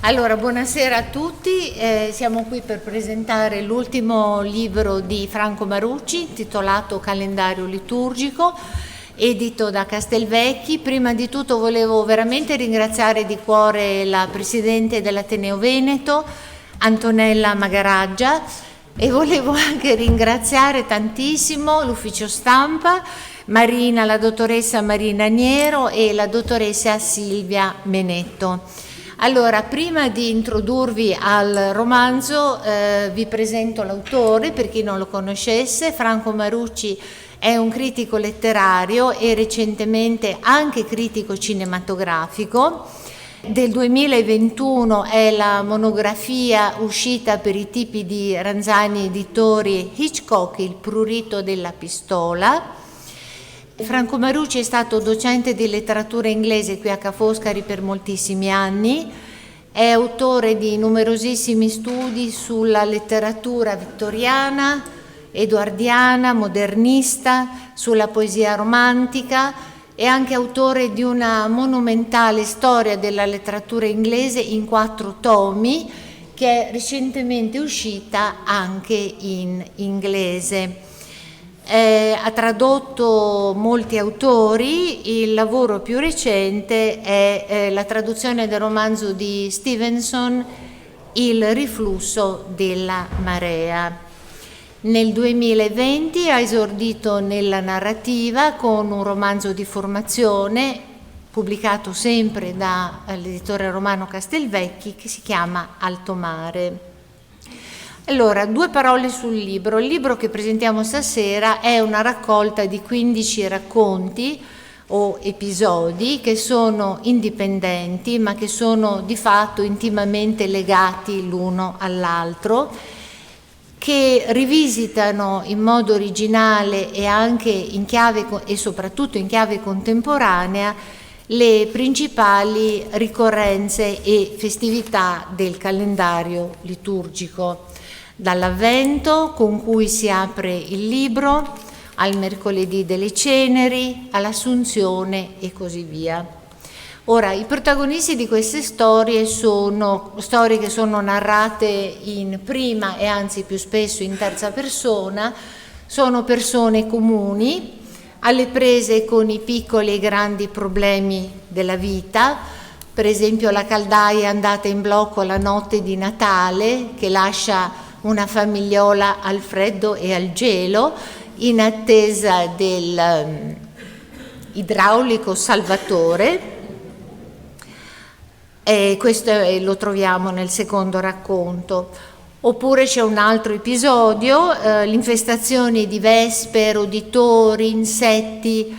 Allora, buonasera a tutti, siamo qui per presentare l'ultimo libro di Franco Marucci intitolato Calendario liturgico, edito da Castelvecchi. Prima di tutto volevo veramente ringraziare di cuore la Presidente dell'Ateneo Veneto, Antonella Magaraggia, e volevo anche ringraziare tantissimo l'ufficio stampa, la dottoressa Marina Niero e la dottoressa Silvia Menetto. Allora, prima di introdurvi al romanzo, vi presento l'autore, per chi non lo conoscesse. Franco Marucci è un critico letterario e recentemente anche critico cinematografico. Del 2021 è la monografia uscita per i tipi di Ranzani Editori Hitchcock, il prurito della pistola. Franco Marucci è stato docente di letteratura inglese qui a Ca' Foscari per moltissimi anni, è autore di numerosissimi studi sulla letteratura vittoriana, edoardiana, modernista, sulla poesia romantica, è anche autore di una monumentale storia della letteratura inglese in 4 tomi, che è recentemente uscita anche in inglese. Ha tradotto molti autori. Il lavoro più recente è la traduzione del romanzo di Stevenson, Il riflusso della marea. Nel 2020 ha esordito nella narrativa con un romanzo di formazione pubblicato sempre dall'editore romano Castelvecchi, che si chiama Alto Mare. Allora, 2 parole sul libro. Il libro che presentiamo stasera è una raccolta di 15 racconti o episodi che sono indipendenti, ma che sono di fatto intimamente legati l'uno all'altro, che rivisitano in modo originale e anche in chiave e soprattutto in chiave contemporanea le principali ricorrenze e festività del calendario liturgico, dall'Avvento, con cui si apre il libro, al mercoledì delle ceneri, all'Assunzione e così via. Ora, i protagonisti di queste storie sono storie che sono narrate in prima e anzi più spesso in terza persona, sono persone comuni, alle prese con i piccoli e grandi problemi della vita. Per esempio la caldaia andata in blocco la notte di Natale, che lascia una famigliola al freddo e al gelo, in attesa del idraulico salvatore. E questo lo troviamo nel secondo racconto. Oppure c'è un altro episodio, l'infestazione di vespe, roditori, insetti,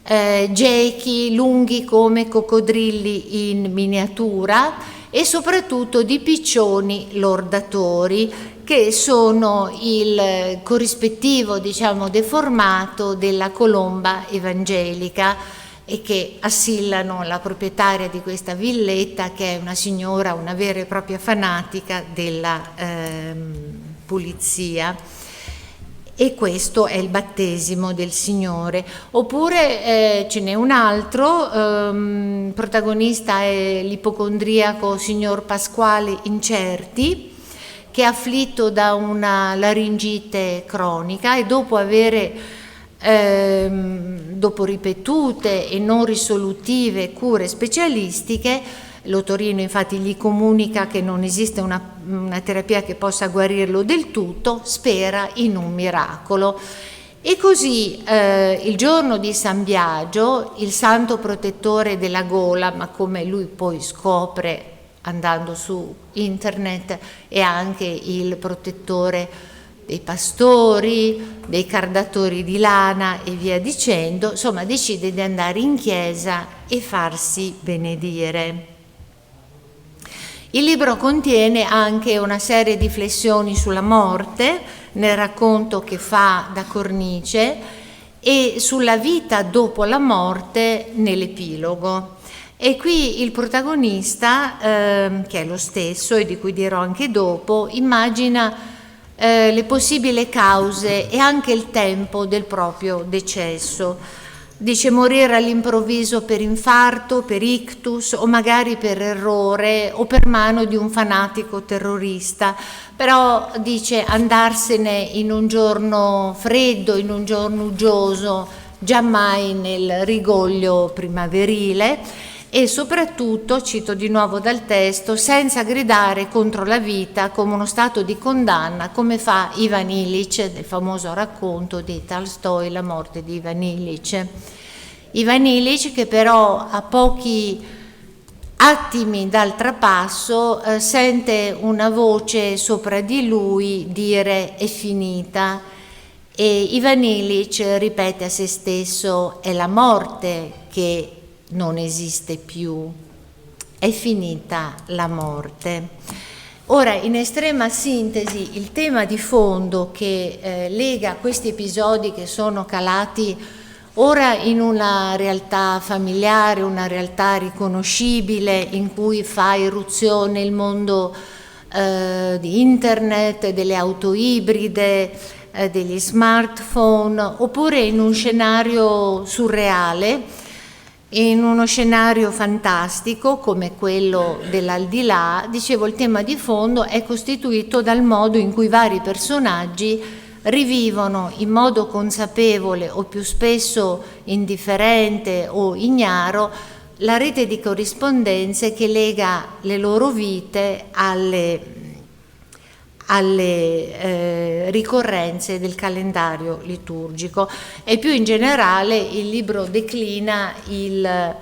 gechi lunghi come coccodrilli in miniatura, e soprattutto di piccioni lordatori, che sono il corrispettivo, diciamo, deformato della colomba evangelica, e che assillano la proprietaria di questa villetta, che è una signora, una vera e propria fanatica della pulizia. E questo è il battesimo del Signore. Oppure ce n'è un altro, protagonista è l'ipocondriaco signor Pasquale Incerti, che è afflitto da una laringite cronica e dopo ripetute e non risolutive cure specialistiche, l'Otorino infatti gli comunica che non esiste una terapia che possa guarirlo del tutto, spera in un miracolo. E così il giorno di San Biagio, il santo protettore della gola, ma come lui poi scopre andando su internet, è anche il protettore dei pastori, dei cardatori di lana e via dicendo, insomma decide di andare in chiesa e farsi benedire. Il libro contiene anche una serie di flessioni sulla morte, nel racconto che fa da cornice, e sulla vita dopo la morte nell'epilogo. E qui il protagonista, che è lo stesso e di cui dirò anche dopo, immagina le possibili cause e anche il tempo del proprio decesso. Dice morire all'improvviso per infarto, per ictus o magari per errore o per mano di un fanatico terrorista, però dice andarsene in un giorno freddo, in un giorno uggioso, giammai nel rigoglio primaverile. E soprattutto, cito di nuovo dal testo, senza gridare contro la vita come uno stato di condanna, come fa Ivan Illich nel famoso racconto di Tolstoi, La morte di Ivan Illich. Ivan Illich, che però a pochi attimi dal trapasso sente una voce sopra di lui dire è finita, e Ivan Illich ripete a se stesso è la morte che non esiste più, è finita la morte. Ora, in estrema sintesi, il tema di fondo che lega questi episodi che sono calati ora in una realtà familiare, una realtà riconoscibile in cui fa irruzione il mondo di internet, delle auto ibride, degli smartphone, oppure in un scenario surreale, in uno scenario fantastico come quello dell'aldilà. Dicevo, il tema di fondo è costituito dal modo in cui vari personaggi rivivono in modo consapevole o più spesso indifferente o ignaro la rete di corrispondenze che lega le loro vite alle ricorrenze del calendario liturgico. E più in generale il libro declina il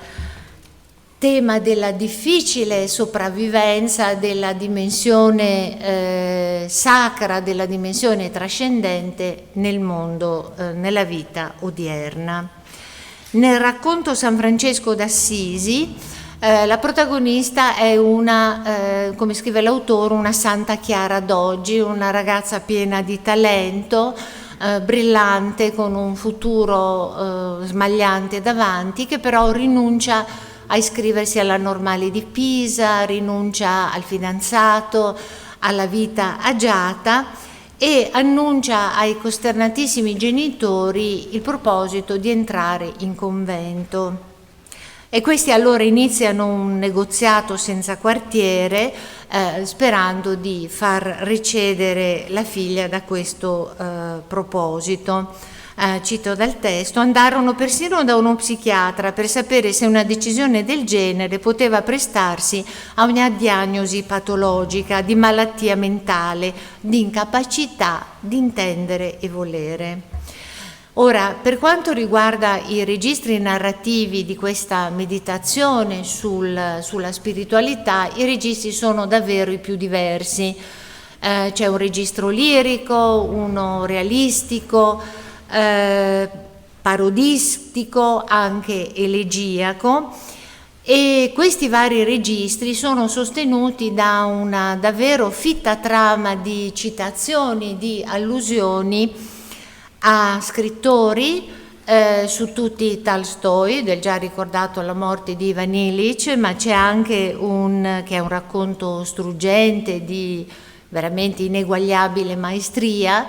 tema della difficile sopravvivenza della dimensione sacra, della dimensione trascendente nel mondo, nella vita odierna. Nel racconto San Francesco d'Assisi la protagonista è una, come scrive l'autore, una Santa Chiara d'oggi, una ragazza piena di talento, brillante, con un futuro smagliante davanti, che però rinuncia a iscriversi alla Normale di Pisa, rinuncia al fidanzato, alla vita agiata, e annuncia ai costernatissimi genitori il proposito di entrare in convento. E questi allora iniziano un negoziato senza quartiere, sperando di far recedere la figlia da questo proposito. Cito dal testo: andarono persino da uno psichiatra per sapere se una decisione del genere poteva prestarsi a una diagnosi patologica di malattia mentale, di incapacità di intendere e volere. Ora, per quanto riguarda i registri narrativi di questa meditazione sulla spiritualità, i registri sono davvero i più diversi. C'è un registro lirico, uno realistico, parodistico, anche elegiaco, e questi vari registri sono sostenuti da una davvero fitta trama di citazioni, di allusioni a scrittori, su tutti Tolstoi, del già ricordato La morte di Ivan Illich, ma c'è anche che è un racconto struggente di veramente ineguagliabile maestria.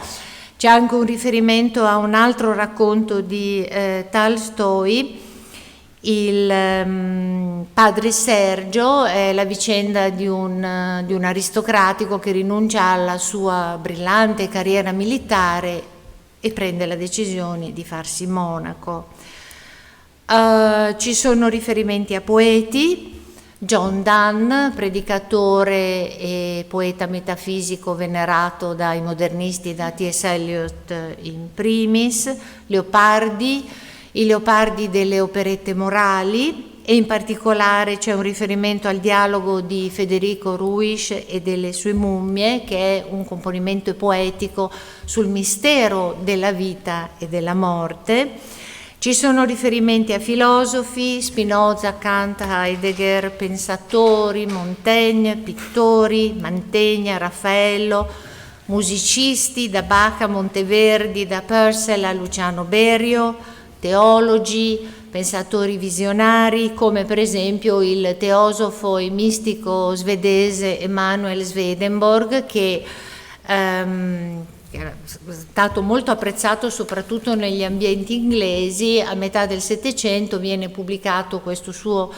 C'è anche un riferimento a un altro racconto di Tolstoi, il padre Sergio, è la vicenda di un aristocratico che rinuncia alla sua brillante carriera militare e prende la decisione di farsi monaco. Ci sono riferimenti a poeti: John Donne, predicatore e poeta metafisico venerato dai modernisti, da T.S. Eliot in primis, Leopardi, i Leopardi delle operette morali, e in particolare c'è un riferimento al dialogo di Federico Ruisch e delle sue mummie, che è un componimento poetico sul mistero della vita e della morte. Ci sono riferimenti a filosofi: Spinoza, Kant, Heidegger, pensatori, Montaigne, pittori, Mantegna, Raffaello, musicisti, da Bach a Monteverdi, da Purcell a Luciano Berio, teologi, pensatori visionari, come per esempio il teosofo e mistico svedese Emanuel Swedenborg, che che era stato molto apprezzato soprattutto negli ambienti inglesi. A metà del Settecento viene pubblicato questo suo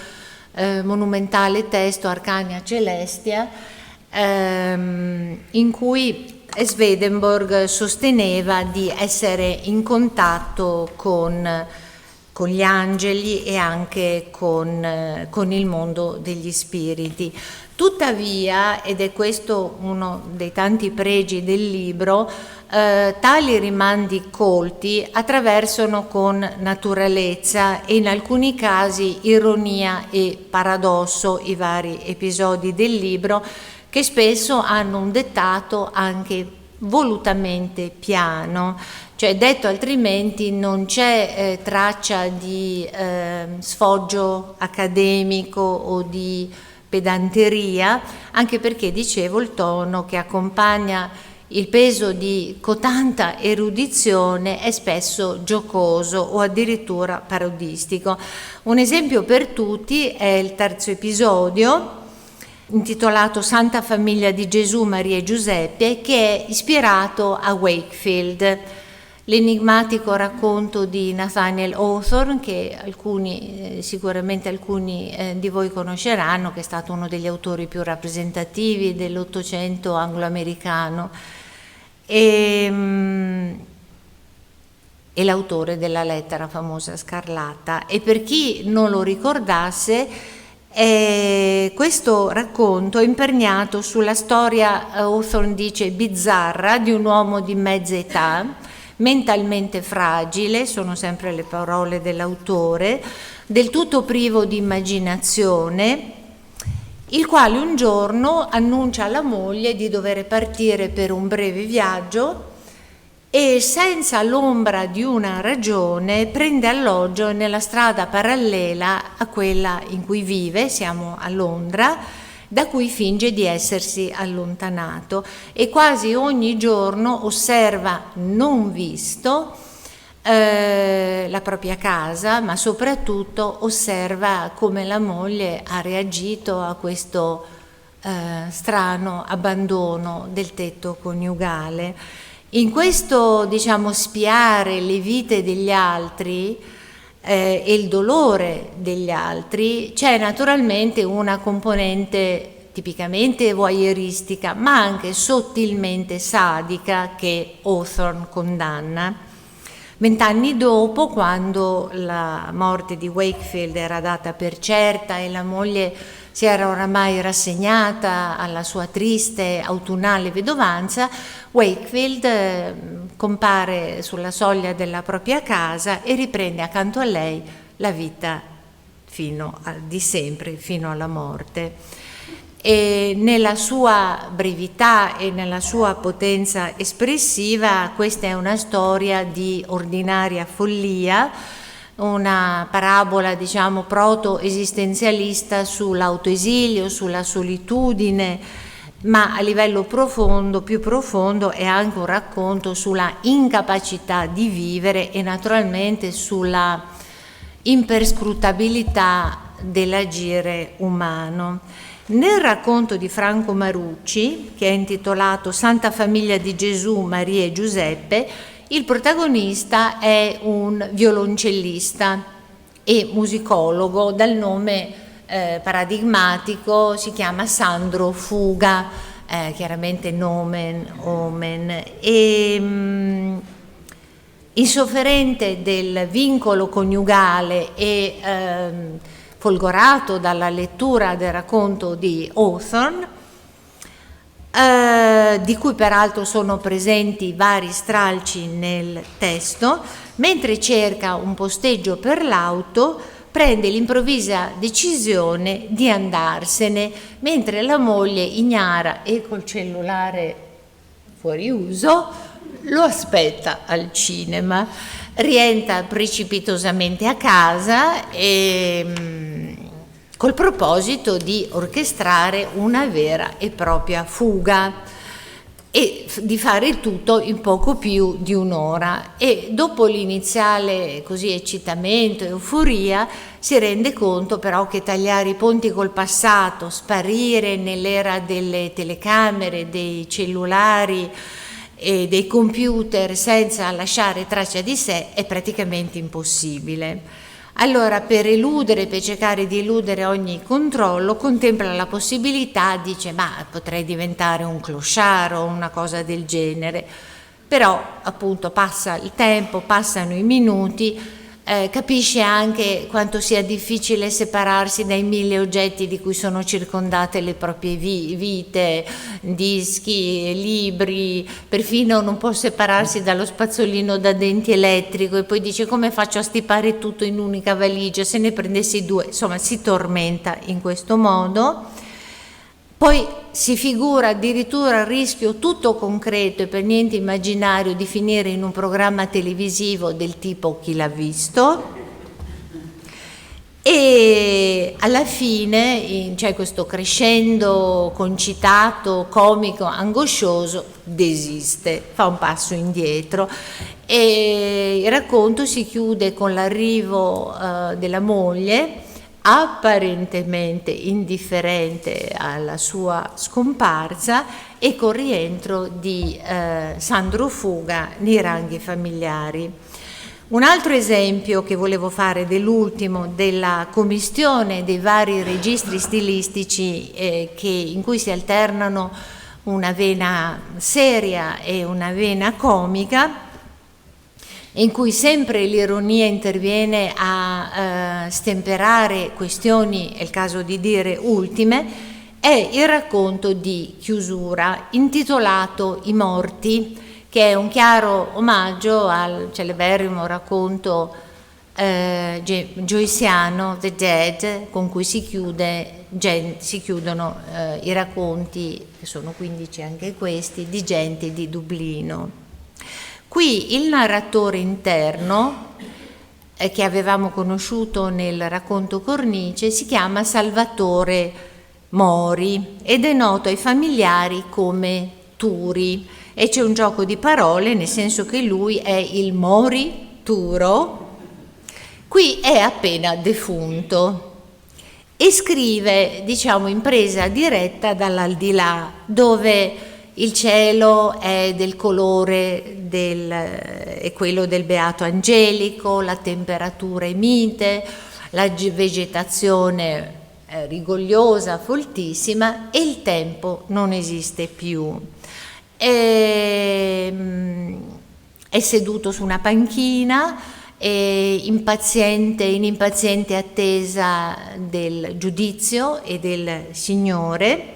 monumentale testo Arcania Celestia, in cui Swedenborg sosteneva di essere in contatto con gli angeli e anche con il mondo degli spiriti. Tuttavia, ed è questo uno dei tanti pregi del libro, tali rimandi colti attraversano con naturalezza e in alcuni casi ironia e paradosso i vari episodi del libro, che spesso hanno un dettato anche volutamente piano. Cioè, detto altrimenti, non c'è traccia di sfoggio accademico o di pedanteria, anche perché, dicevo, il tono che accompagna il peso di cotanta erudizione è spesso giocoso o addirittura parodistico. Un esempio per tutti è il terzo episodio, intitolato Santa Famiglia di Gesù, Maria e Giuseppe, che è ispirato a Wakefield, l'enigmatico racconto di Nathaniel Hawthorne, che sicuramente alcuni di voi conosceranno, che è stato uno degli autori più rappresentativi dell'Ottocento anglo-americano e l'autore della lettera famosa scarlatta. E per chi non lo ricordasse, questo racconto è imperniato sulla storia, Hawthorne dice, bizzarra di un uomo di mezza età, mentalmente fragile, sono sempre le parole dell'autore, del tutto privo di immaginazione, il quale un giorno annuncia alla moglie di dover partire per un breve viaggio e, senza l'ombra di una ragione, prende alloggio nella strada parallela a quella in cui vive, siamo a Londra, da cui finge di essersi allontanato, e quasi ogni giorno osserva non visto la propria casa, ma soprattutto osserva come la moglie ha reagito a questo strano abbandono del tetto coniugale. In questo, diciamo, spiare le vite degli altri e il dolore degli altri, c'è naturalmente una componente tipicamente voyeuristica, ma anche sottilmente sadica, che Hawthorne condanna. 20 anni dopo, quando la morte di Wakefield era data per certa e la moglie si era oramai rassegnata alla sua triste autunnale vedovanza, Wakefield compare sulla soglia della propria casa e riprende accanto a lei la vita di sempre, fino alla morte. E nella sua brevità e nella sua potenza espressiva, questa è una storia di ordinaria follia, una parabola, diciamo, proto-esistenzialista sull'autoesilio, sulla solitudine, ma a livello profondo, più profondo, è anche un racconto sulla incapacità di vivere e naturalmente sulla imperscrutabilità dell'agire umano. Nel racconto di Franco Marucci, che è intitolato Santa Famiglia di Gesù, Maria e Giuseppe, il protagonista è un violoncellista e musicologo dal nome paradigmatico, si chiama Sandro Fuga, chiaramente nomen omen, e insofferente del vincolo coniugale e folgorato dalla lettura del racconto di Hawthorne, di cui peraltro sono presenti vari stralci nel testo, mentre cerca un posteggio per l'auto, prende l'improvvisa decisione di andarsene, mentre la moglie, ignara e col cellulare fuori uso, lo aspetta al cinema. Rientra precipitosamente a casa e col proposito di orchestrare una vera e propria fuga e di fare il tutto in poco più di un'ora, e dopo l'iniziale così eccitamento e euforia si rende conto però che tagliare i ponti col passato, sparire nell'era delle telecamere, dei cellulari e dei computer senza lasciare traccia di sé è praticamente impossibile. Allora, per cercare di eludere ogni controllo, contempla la possibilità, dice, ma potrei diventare un clochard o una cosa del genere. Però, appunto, passa il tempo, passano i minuti, capisce anche quanto sia difficile separarsi dai 1000 oggetti di cui sono circondate le proprie vite, dischi, libri, perfino non può separarsi dallo spazzolino da denti elettrico, e poi dice: come faccio a stipare tutto in un'unica valigia, se ne prendessi 2, insomma si tormenta in questo modo. Poi si figura addirittura il rischio tutto concreto e per niente immaginario di finire in un programma televisivo del tipo Chi l'ha visto, e alla fine c'è questo crescendo concitato, comico, angoscioso, desiste, fa un passo indietro, e il racconto si chiude con l'arrivo della moglie, apparentemente indifferente alla sua scomparsa, e col rientro di Sandro Fuga nei ranghi familiari. Un altro esempio che volevo fare dell'ultimo, della commistione dei vari registri stilistici in cui si alternano una vena seria e una vena comica, in cui sempre l'ironia interviene a stemperare questioni, è il caso di dire ultime, è il racconto di chiusura intitolato I morti, che è un chiaro omaggio al celeberrimo racconto joyciano The Dead, con cui si chiudono i racconti, che sono 15 anche questi, di gente di Dublino. Qui il narratore interno, che avevamo conosciuto nel racconto Cornice, si chiama Salvatore Mori ed è noto ai familiari come Turi, e c'è un gioco di parole, nel senso che lui è il Mori Turo. Qui è appena defunto e scrive, diciamo, in presa diretta dall'aldilà, dove il cielo è del colore è quello del beato Angelico, la temperatura è mite, la vegetazione è rigogliosa, foltissima, e il tempo non esiste più. È seduto su una panchina, in impaziente attesa del giudizio e del Signore,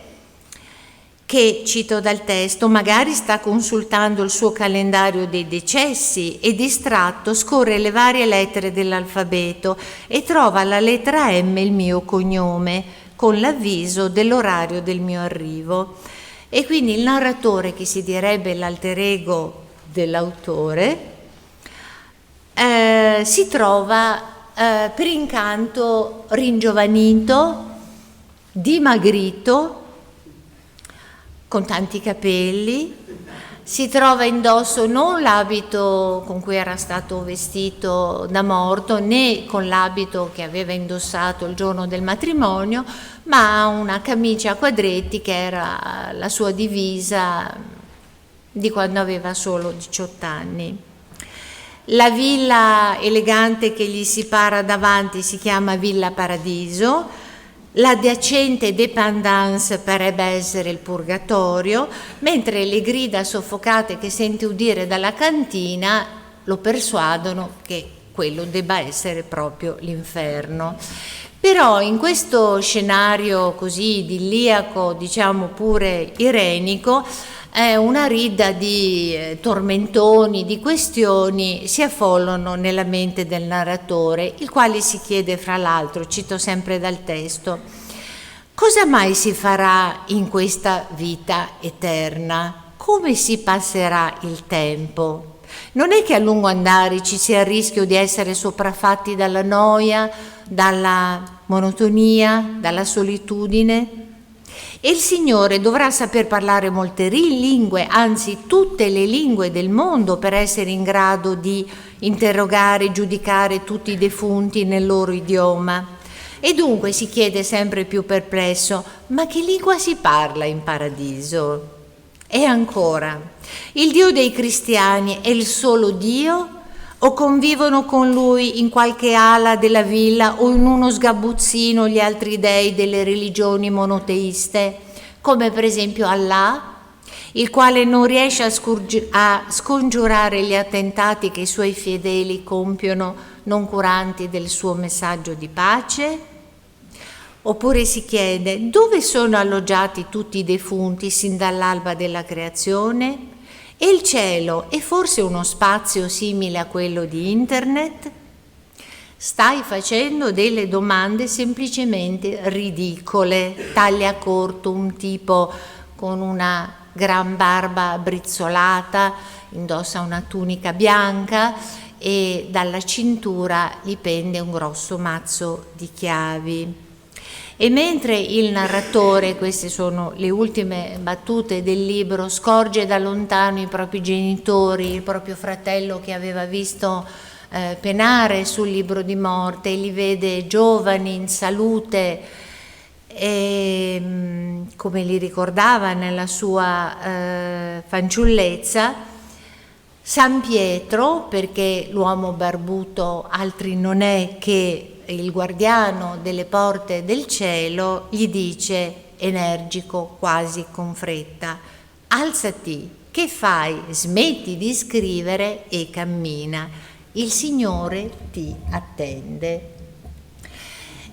che, cito dal testo, magari sta consultando il suo calendario dei decessi e distratto scorre le varie lettere dell'alfabeto e trova alla lettera M il mio cognome con l'avviso dell'orario del mio arrivo. E quindi il narratore, che si direbbe l'alter ego dell'autore, si trova per incanto ringiovanito, dimagrito, con tanti capelli, si trova indosso non l'abito con cui era stato vestito da morto, né con l'abito che aveva indossato il giorno del matrimonio, ma una camicia a quadretti che era la sua divisa di quando aveva solo 18 anni. La villa elegante che gli si para davanti si chiama Villa Paradiso. L'adiacente dépendance parebbe essere il purgatorio, mentre le grida soffocate che sente udire dalla cantina lo persuadono che quello debba essere proprio l'inferno. Però in questo scenario così idilliaco, diciamo pure irenico, una ridda di tormentoni, di questioni si affollano nella mente del narratore, il quale si chiede, fra l'altro, cito sempre dal testo: cosa mai si farà in questa vita eterna? Come si passerà il tempo? Non è che a lungo andare ci sia il rischio di essere sopraffatti dalla noia, dalla monotonia, dalla solitudine? E il Signore dovrà saper parlare molte lingue, anzi tutte le lingue del mondo, per essere in grado di interrogare e giudicare tutti i defunti nel loro idioma. E dunque si chiede sempre più perplesso: ma che lingua si parla in paradiso? E ancora, il Dio dei cristiani è il solo Dio o convivono con lui in qualche ala della villa o in uno sgabuzzino gli altri dei delle religioni monoteiste, come per esempio Allah, il quale non riesce a scongiurare gli attentati che i suoi fedeli compiono non curanti del suo messaggio di pace? Oppure si chiede: dove sono alloggiati tutti i defunti sin dall'alba della creazione? E il cielo è forse uno spazio simile a quello di Internet? Stai facendo delle domande semplicemente ridicole, taglia corto un tipo con una gran barba brizzolata, indossa una tunica bianca e dalla cintura gli pende un grosso mazzo di chiavi. E mentre il narratore, queste sono le ultime battute del libro, scorge da lontano i propri genitori, il proprio fratello che aveva visto penare sul libro di morte, li vede giovani, in salute, e, come li ricordava nella sua fanciullezza, San Pietro, perché l'uomo barbuto altri non è che il guardiano delle porte del cielo, gli dice energico, quasi con fretta: alzati, che fai? Smetti di scrivere e cammina, il Signore ti attende.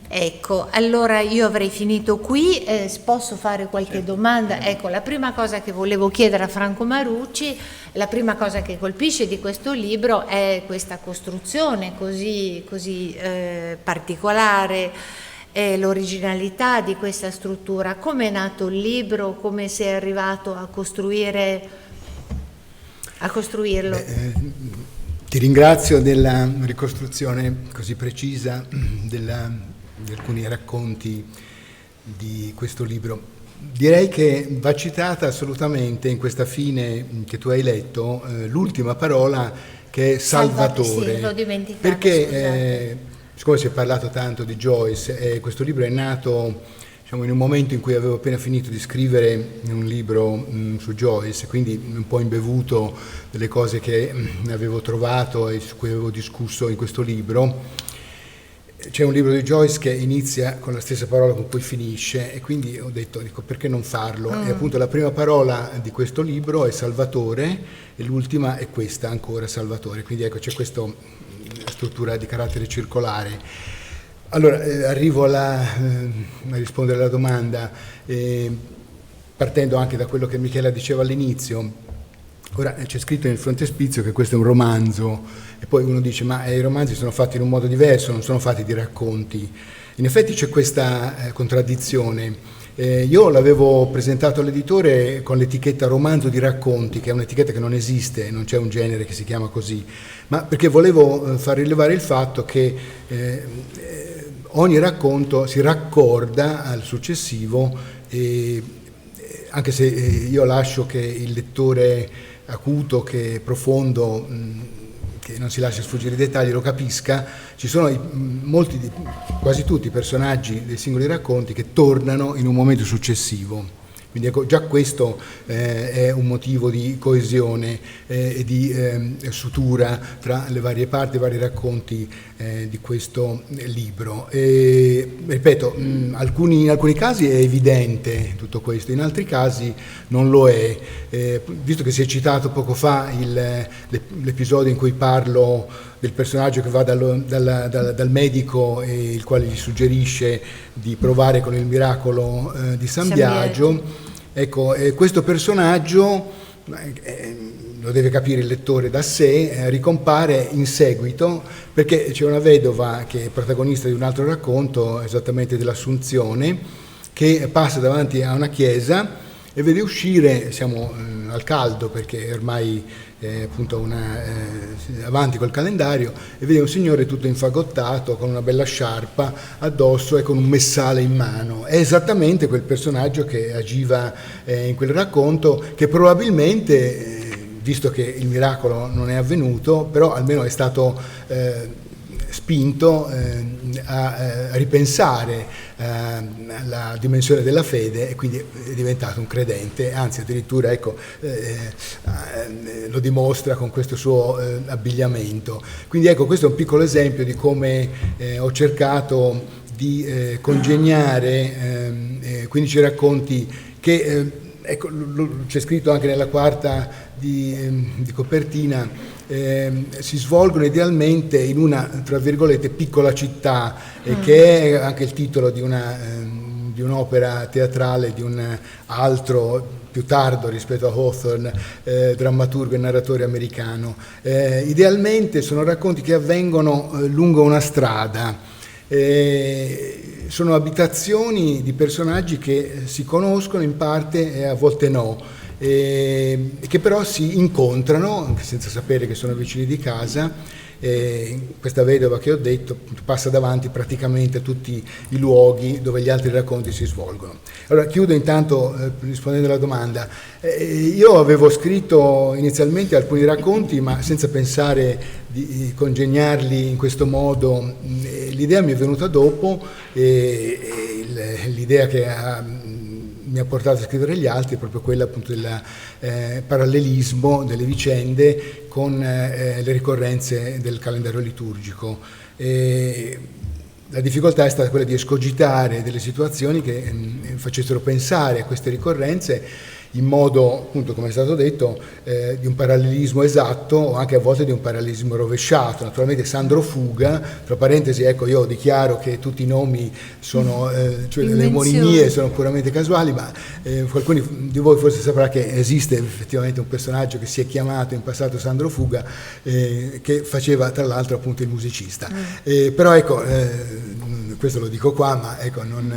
Ecco, allora io avrei finito qui, posso fare qualche domanda? Ecco, la prima cosa che volevo chiedere a Franco Marucci, la prima cosa che colpisce di questo libro è questa costruzione così particolare, l'originalità di questa struttura. Come è nato il libro? Come sei arrivato a costruirlo? Ti ringrazio della ricostruzione così precisa di alcuni racconti di questo libro. Direi che va citata assolutamente in questa fine che tu hai letto l'ultima parola, che è Salvatore. Sì, l'ho dimenticato, perché siccome si è parlato tanto di Joyce, questo libro è nato, diciamo, in un momento in cui avevo appena finito di scrivere un libro su Joyce, quindi un po' imbevuto delle cose che avevo trovato e su cui avevo discusso in questo libro. C'è un libro di Joyce che inizia con la stessa parola con cui finisce, e quindi ho detto, perché non farlo? E appunto la prima parola di questo libro è Salvatore e l'ultima è questa ancora, Salvatore. Quindi ecco, c'è questa struttura di carattere circolare. Allora, arrivo a rispondere alla domanda, partendo anche da quello che Michela diceva all'inizio. Ora, c'è scritto nel frontespizio che questo è un romanzo, e poi uno dice: ma i romanzi sono fatti in un modo diverso, non sono fatti di racconti. In effetti c'è questa contraddizione. Io l'avevo presentato all'editore con l'etichetta romanzo di racconti, che è un'etichetta che non esiste, non c'è un genere che si chiama così, ma perché volevo far rilevare il fatto che ogni racconto si raccorda al successivo, anche se io lascio che il lettore acuto, che è profondo, che non si lascia sfuggire i dettagli, lo capisca. Ci sono quasi tutti i personaggi dei singoli racconti che tornano in un momento successivo. Quindi ecco, già questo è un motivo di coesione e di sutura tra le varie parti, i vari racconti di questo libro. Ripeto, in alcuni casi è evidente tutto questo, in altri casi non lo è. Visto che si è citato poco fa l'episodio in cui parlo del personaggio che va dal medico, il quale gli suggerisce di provare con il miracolo di San Biagio. Ecco, questo personaggio, lo deve capire il lettore da sé, ricompare in seguito, perché c'è una vedova che è protagonista di un altro racconto, esattamente dell'Assunzione, che passa davanti a una chiesa e vede uscire, siamo al caldo perché ormai appunto avanti col calendario, e vede un signore tutto infagottato con una bella sciarpa addosso e con un messale in mano. È esattamente quel personaggio che agiva in quel racconto, che probabilmente, visto che il miracolo non è avvenuto, però almeno è stato spinto a ripensare la dimensione della fede e quindi è diventato un credente, anzi addirittura lo dimostra con questo suo abbigliamento. Quindi ecco, questo è un piccolo esempio di come ho cercato di congegnare 15 racconti che ecco, c'è scritto anche nella quarta di copertina, si svolgono idealmente in una, tra virgolette, piccola città, che è anche il titolo di un'opera teatrale di un altro più tardo rispetto a Hawthorne, drammaturgo e narratore americano. Idealmente sono racconti che avvengono lungo una strada, sono abitazioni di personaggi che si conoscono in parte e a volte no, che però si incontrano anche senza sapere che sono vicini di casa. Questa vedova che ho detto passa davanti praticamente a tutti i luoghi dove gli altri racconti si svolgono. Allora chiudo intanto rispondendo alla domanda. Io avevo scritto inizialmente alcuni racconti ma senza pensare di congegnarli in questo modo. L'idea mi è venuta dopo, l'idea che mi ha portato a scrivere gli altri è proprio quella appunto del parallelismo delle vicende con le ricorrenze del calendario liturgico. La difficoltà è stata quella di escogitare delle situazioni che facessero pensare a queste ricorrenze in modo, appunto, come è stato detto, di un parallelismo esatto o anche a volte di un parallelismo rovesciato. Naturalmente Sandro Fuga, tra parentesi, ecco, io dichiaro che tutti i nomi sono, cioè le omonimie sono puramente casuali, ma qualcuno di voi forse saprà che esiste effettivamente un personaggio che si è chiamato in passato Sandro Fuga, che faceva tra l'altro appunto il musicista. Però ecco, questo lo dico qua, ma ecco, non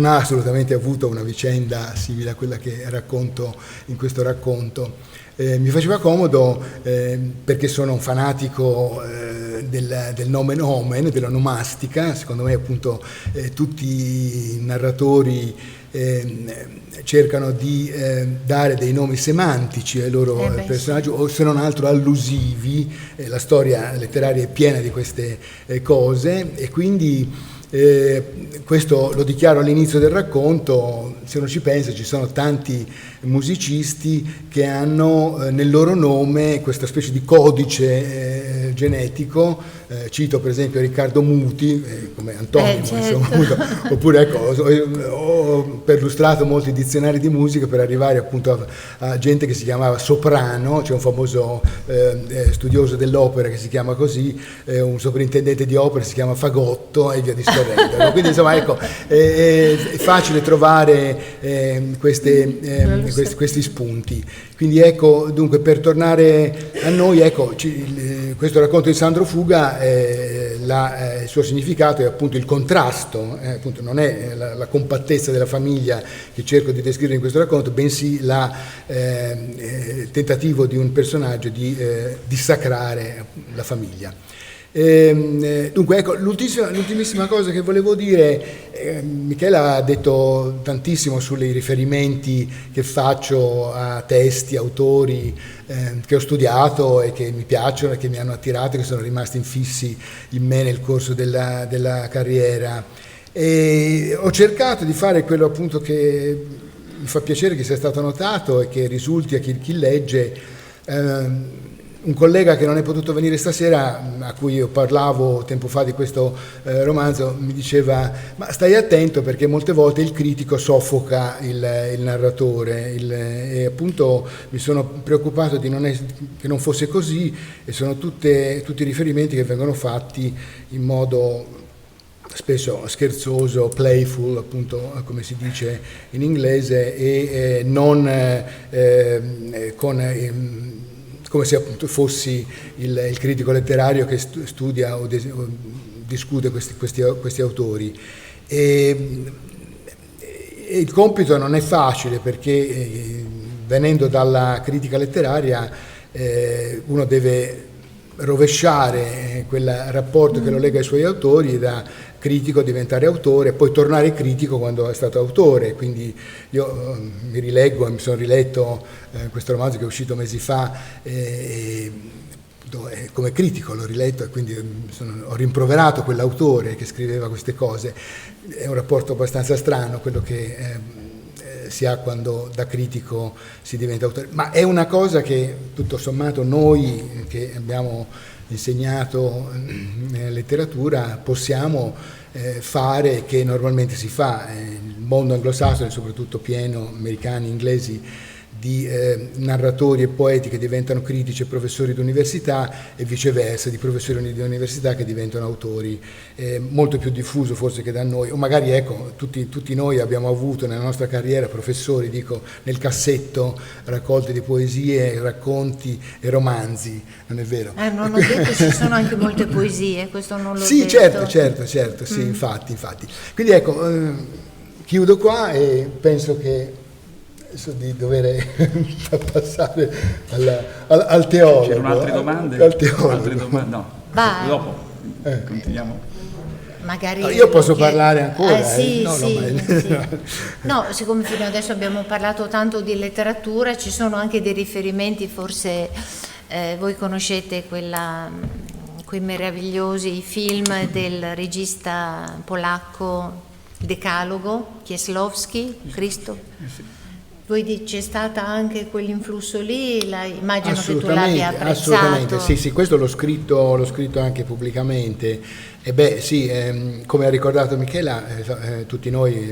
ha assolutamente avuto una vicenda simile a quella che racconto in questo racconto. Mi faceva comodo perché sono un fanatico del nomen omen, dell'onomastica. Secondo me appunto tutti i narratori cercano di dare dei nomi semantici ai loro personaggi, o se non altro allusivi. La storia letteraria è piena di queste cose e quindi questo lo dichiaro all'inizio del racconto. Se uno ci pensa, ci sono tanti musicisti che hanno nel loro nome questa specie di codice genetico. Cito per esempio Riccardo Muti come antonimo, certo. insomma, oppure ecco, ho perlustrato molti dizionari di musica per arrivare appunto a gente che si chiamava Soprano. C'è un famoso studioso dell'opera che si chiama così, un sovrintendente di opera si chiama Fagotto e via discorrendo. Quindi insomma ecco, è facile trovare questi spunti. Quindi ecco, dunque, per tornare a noi, ecco, questo racconto di Sandro Fuga, il suo significato è appunto il contrasto, appunto non è la compattezza della famiglia che cerco di descrivere in questo racconto, bensì il tentativo di un personaggio di dissacrare la famiglia. Dunque ecco, l'ultimissima cosa che volevo dire, Michela ha detto tantissimo sui riferimenti che faccio a testi, autori che ho studiato e che mi piacciono e che mi hanno attirato, che sono rimasti infissi in me nel corso della carriera, e ho cercato di fare quello appunto che mi fa piacere che sia stato notato e che risulti a chi legge. Un collega che non è potuto venire stasera, a cui io parlavo tempo fa di questo romanzo, mi diceva: ma stai attento perché molte volte il critico soffoca il narratore, e appunto mi sono preoccupato che non fosse così, e sono tutti riferimenti che vengono fatti in modo spesso scherzoso, playful, appunto come si dice in inglese, e non come se appunto fossi il critico letterario che studia o discute questi autori. E il compito non è facile perché venendo dalla critica letteraria uno deve rovesciare quel rapporto che lo lega ai suoi autori, e da critico diventare autore, poi tornare critico quando è stato autore. Quindi io mi rileggo e mi sono riletto questo romanzo che è uscito mesi fa, come critico l'ho riletto e quindi ho rimproverato quell'autore che scriveva queste cose. È un rapporto abbastanza strano quello che si ha quando da critico si diventa autore, ma è una cosa che tutto sommato noi che abbiamo insegnato nella letteratura possiamo fare, che normalmente si fa. Il mondo anglosassone, soprattutto pieno, americani, inglesi, di narratori e poeti che diventano critici e professori di università, e viceversa, di professori di università che diventano autori. Molto più diffuso forse che da noi, o magari ecco, tutti noi abbiamo avuto nella nostra carriera professori, dico, nel cassetto raccolte di poesie, racconti e romanzi, non è vero? Non ho detto ci sono anche molte poesie, questo non l'ho sì, detto. Certo, sì, infatti. Quindi ecco, chiudo qua e penso che di dover passare al teologo. C'erano altre domande? Al teologo. Altre domande? No. Dopo continuiamo. Magari io posso parlare ancora? Sì. Sì. No, siccome fino adesso abbiamo parlato tanto di letteratura, ci sono anche dei riferimenti, forse voi conoscete quei meravigliosi film del regista polacco Decalogo, Kieslowski, Cristo. Sì. Voi c'è stata anche quell'influsso lì, immagino che tu l'abbia apprezzato. Assolutamente, sì, questo l'ho scritto anche pubblicamente. E sì, come ha ricordato Michela, tutti noi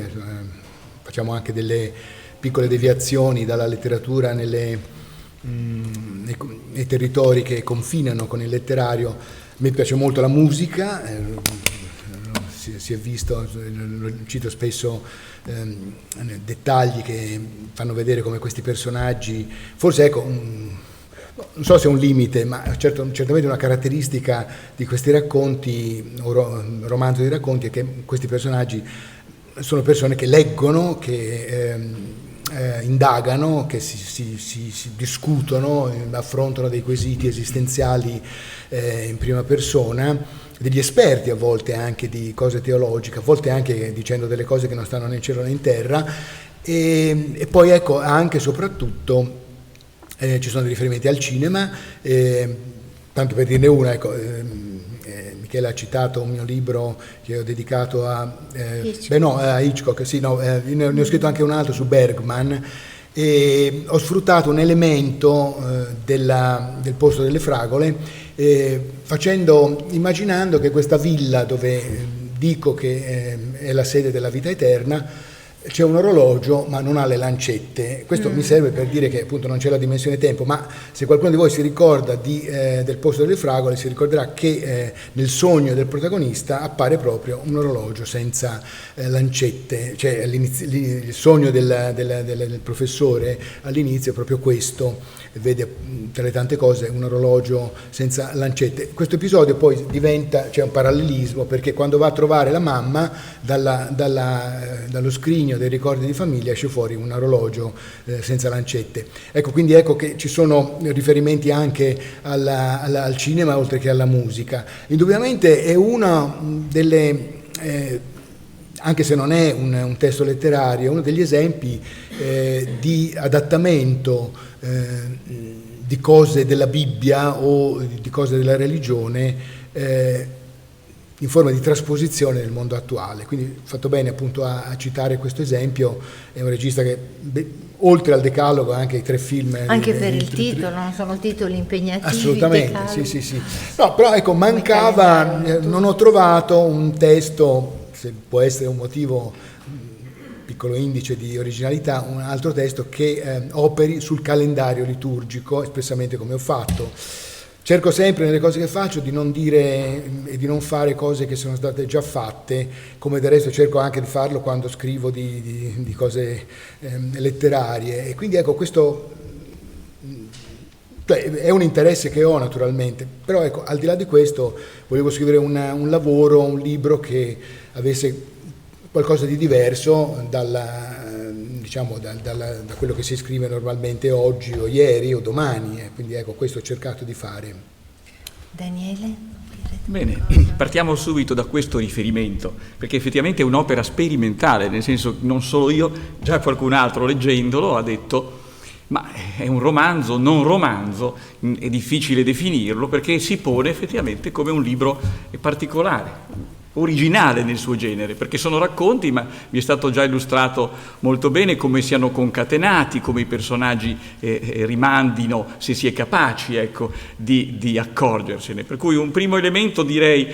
facciamo anche delle piccole deviazioni dalla letteratura nei territori che confinano con il letterario. A me piace molto la musica, si è visto, lo cito spesso, dettagli che fanno vedere come questi personaggi, forse ecco, non so se è un limite, ma certamente una caratteristica di questi racconti, romanzo di racconti, è che questi personaggi sono persone che leggono, che indagano, che si discutono, affrontano dei quesiti esistenziali in prima persona, degli esperti a volte anche di cose teologiche, a volte anche dicendo delle cose che non stanno né in cielo né in terra, e poi ecco anche e soprattutto ci sono dei riferimenti al cinema, tanto per dirne una, ecco, Michele ha citato un mio libro che ho dedicato a Hitchcock, sì, ne ho scritto anche un altro su Bergman, e ho sfruttato un elemento del Posto delle Fragole, immaginando che questa villa dove dico che è la sede della vita eterna, c'è un orologio ma non ha le lancette. Questo mi serve per dire che appunto non c'è la dimensione tempo, ma se qualcuno di voi si ricorda del Posto delle Fragole si ricorderà che nel sogno del protagonista appare proprio un orologio senza lancette, cioè il sogno del professore all'inizio è proprio questo, vede tra le tante cose un orologio senza lancette. Questo episodio poi c'è un parallelismo, perché quando va a trovare la mamma dallo scrigno dei ricordi di famiglia esce fuori un orologio senza lancette. Ecco, quindi ecco che ci sono riferimenti anche al cinema oltre che alla musica. Indubbiamente è una delle anche se non è un testo letterario, è uno degli esempi di adattamento di cose della Bibbia o di cose della religione in forma di trasposizione nel mondo attuale. Quindi ho fatto bene appunto a citare questo esempio. È un regista che oltre al Decalogo ha anche i 3 film. Anche per il titolo, non sono titoli impegnativi. Assolutamente, sì. No, però ecco, mancava, non ho trovato un testo, se può essere un motivo, piccolo indice di originalità, un altro testo che operi sul calendario liturgico, espressamente come ho fatto. Cerco sempre nelle cose che faccio di non dire e di non fare cose che sono state già fatte, come del resto cerco anche di farlo quando scrivo di cose letterarie. E quindi ecco, questo è un interesse che ho naturalmente, però ecco, al di là di questo volevo scrivere un lavoro, un libro che avesse qualcosa di diverso da quello che si scrive normalmente oggi o ieri o domani, quindi ecco, questo ho cercato di fare. Daniele? Bene, partiamo subito da questo riferimento, perché effettivamente è un'opera sperimentale, nel senso non solo io, già qualcun altro leggendolo ha detto Ma è un romanzo, non romanzo, è difficile definirlo perché si pone effettivamente come un libro particolare, originale nel suo genere, perché sono racconti, ma vi è stato già illustrato molto bene come siano concatenati, come i personaggi rimandino, se si è capaci, ecco, di accorgersene. Per cui un primo elemento, direi,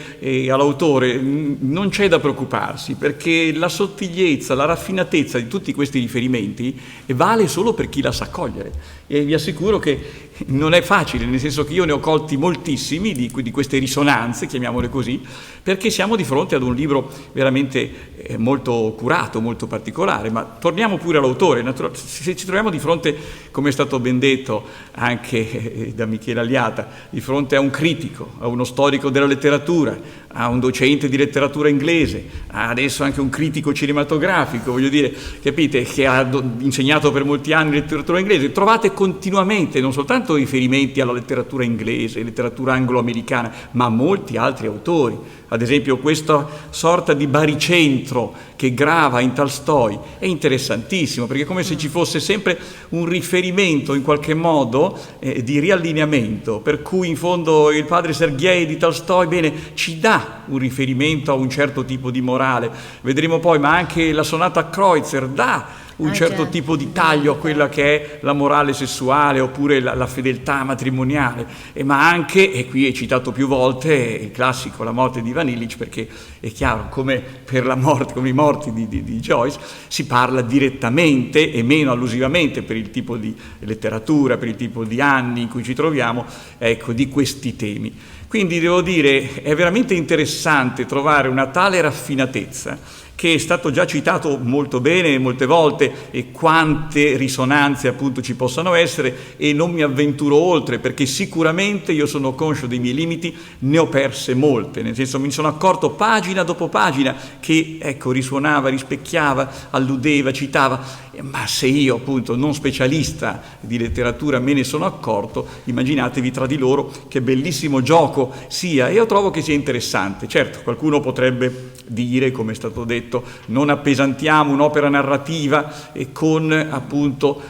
all'autore, non c'è da preoccuparsi, perché la sottigliezza, la raffinatezza di tutti questi riferimenti vale solo per chi la sa cogliere. E vi assicuro che non è facile, nel senso che io ne ho colti moltissimi di queste risonanze, chiamiamole così, perché siamo di fronte ad un libro veramente molto curato, molto particolare. Ma torniamo pure all'autore. Se ci troviamo di fronte, come è stato ben detto anche da Michele Aliata, di fronte a un critico, a uno storico della letteratura, a un docente di letteratura inglese, adesso anche un critico cinematografico, voglio dire, capite, che ha insegnato per molti anni letteratura inglese, trovate continuamente non soltanto riferimenti alla letteratura inglese, letteratura anglo-americana, ma molti altri autori. Ad esempio questa sorta di baricentro che grava in Tolstoj è interessantissimo, perché è come se ci fosse sempre un riferimento in qualche modo di riallineamento, per cui in fondo il padre Sergej di Tolstoj, bene, ci dà un riferimento a un certo tipo di morale, vedremo poi, ma anche la sonata a Kreutzer dà un certo tipo di taglio a quella che è la morale sessuale oppure la fedeltà matrimoniale, ma anche, e qui è citato più volte, il classico La morte di Ivan Illich, perché è chiaro come per la morte, come i morti di Joyce, si parla direttamente e meno allusivamente per il tipo di letteratura, per il tipo di anni in cui ci troviamo, ecco, di questi temi. Quindi devo dire, è veramente interessante trovare una tale raffinatezza, che è stato già citato molto bene molte volte, e quante risonanze appunto ci possano essere, e non mi avventuro oltre, perché sicuramente io sono conscio dei miei limiti, ne ho perse molte, nel senso mi sono accorto pagina dopo pagina che, ecco, risuonava, rispecchiava, alludeva, citava, ma se io appunto non specialista di letteratura me ne sono accorto, immaginatevi tra di loro che bellissimo gioco sia, e io trovo che sia interessante. Certo, qualcuno potrebbe dire, come è stato detto, non appesantiamo un'opera narrativa con appunto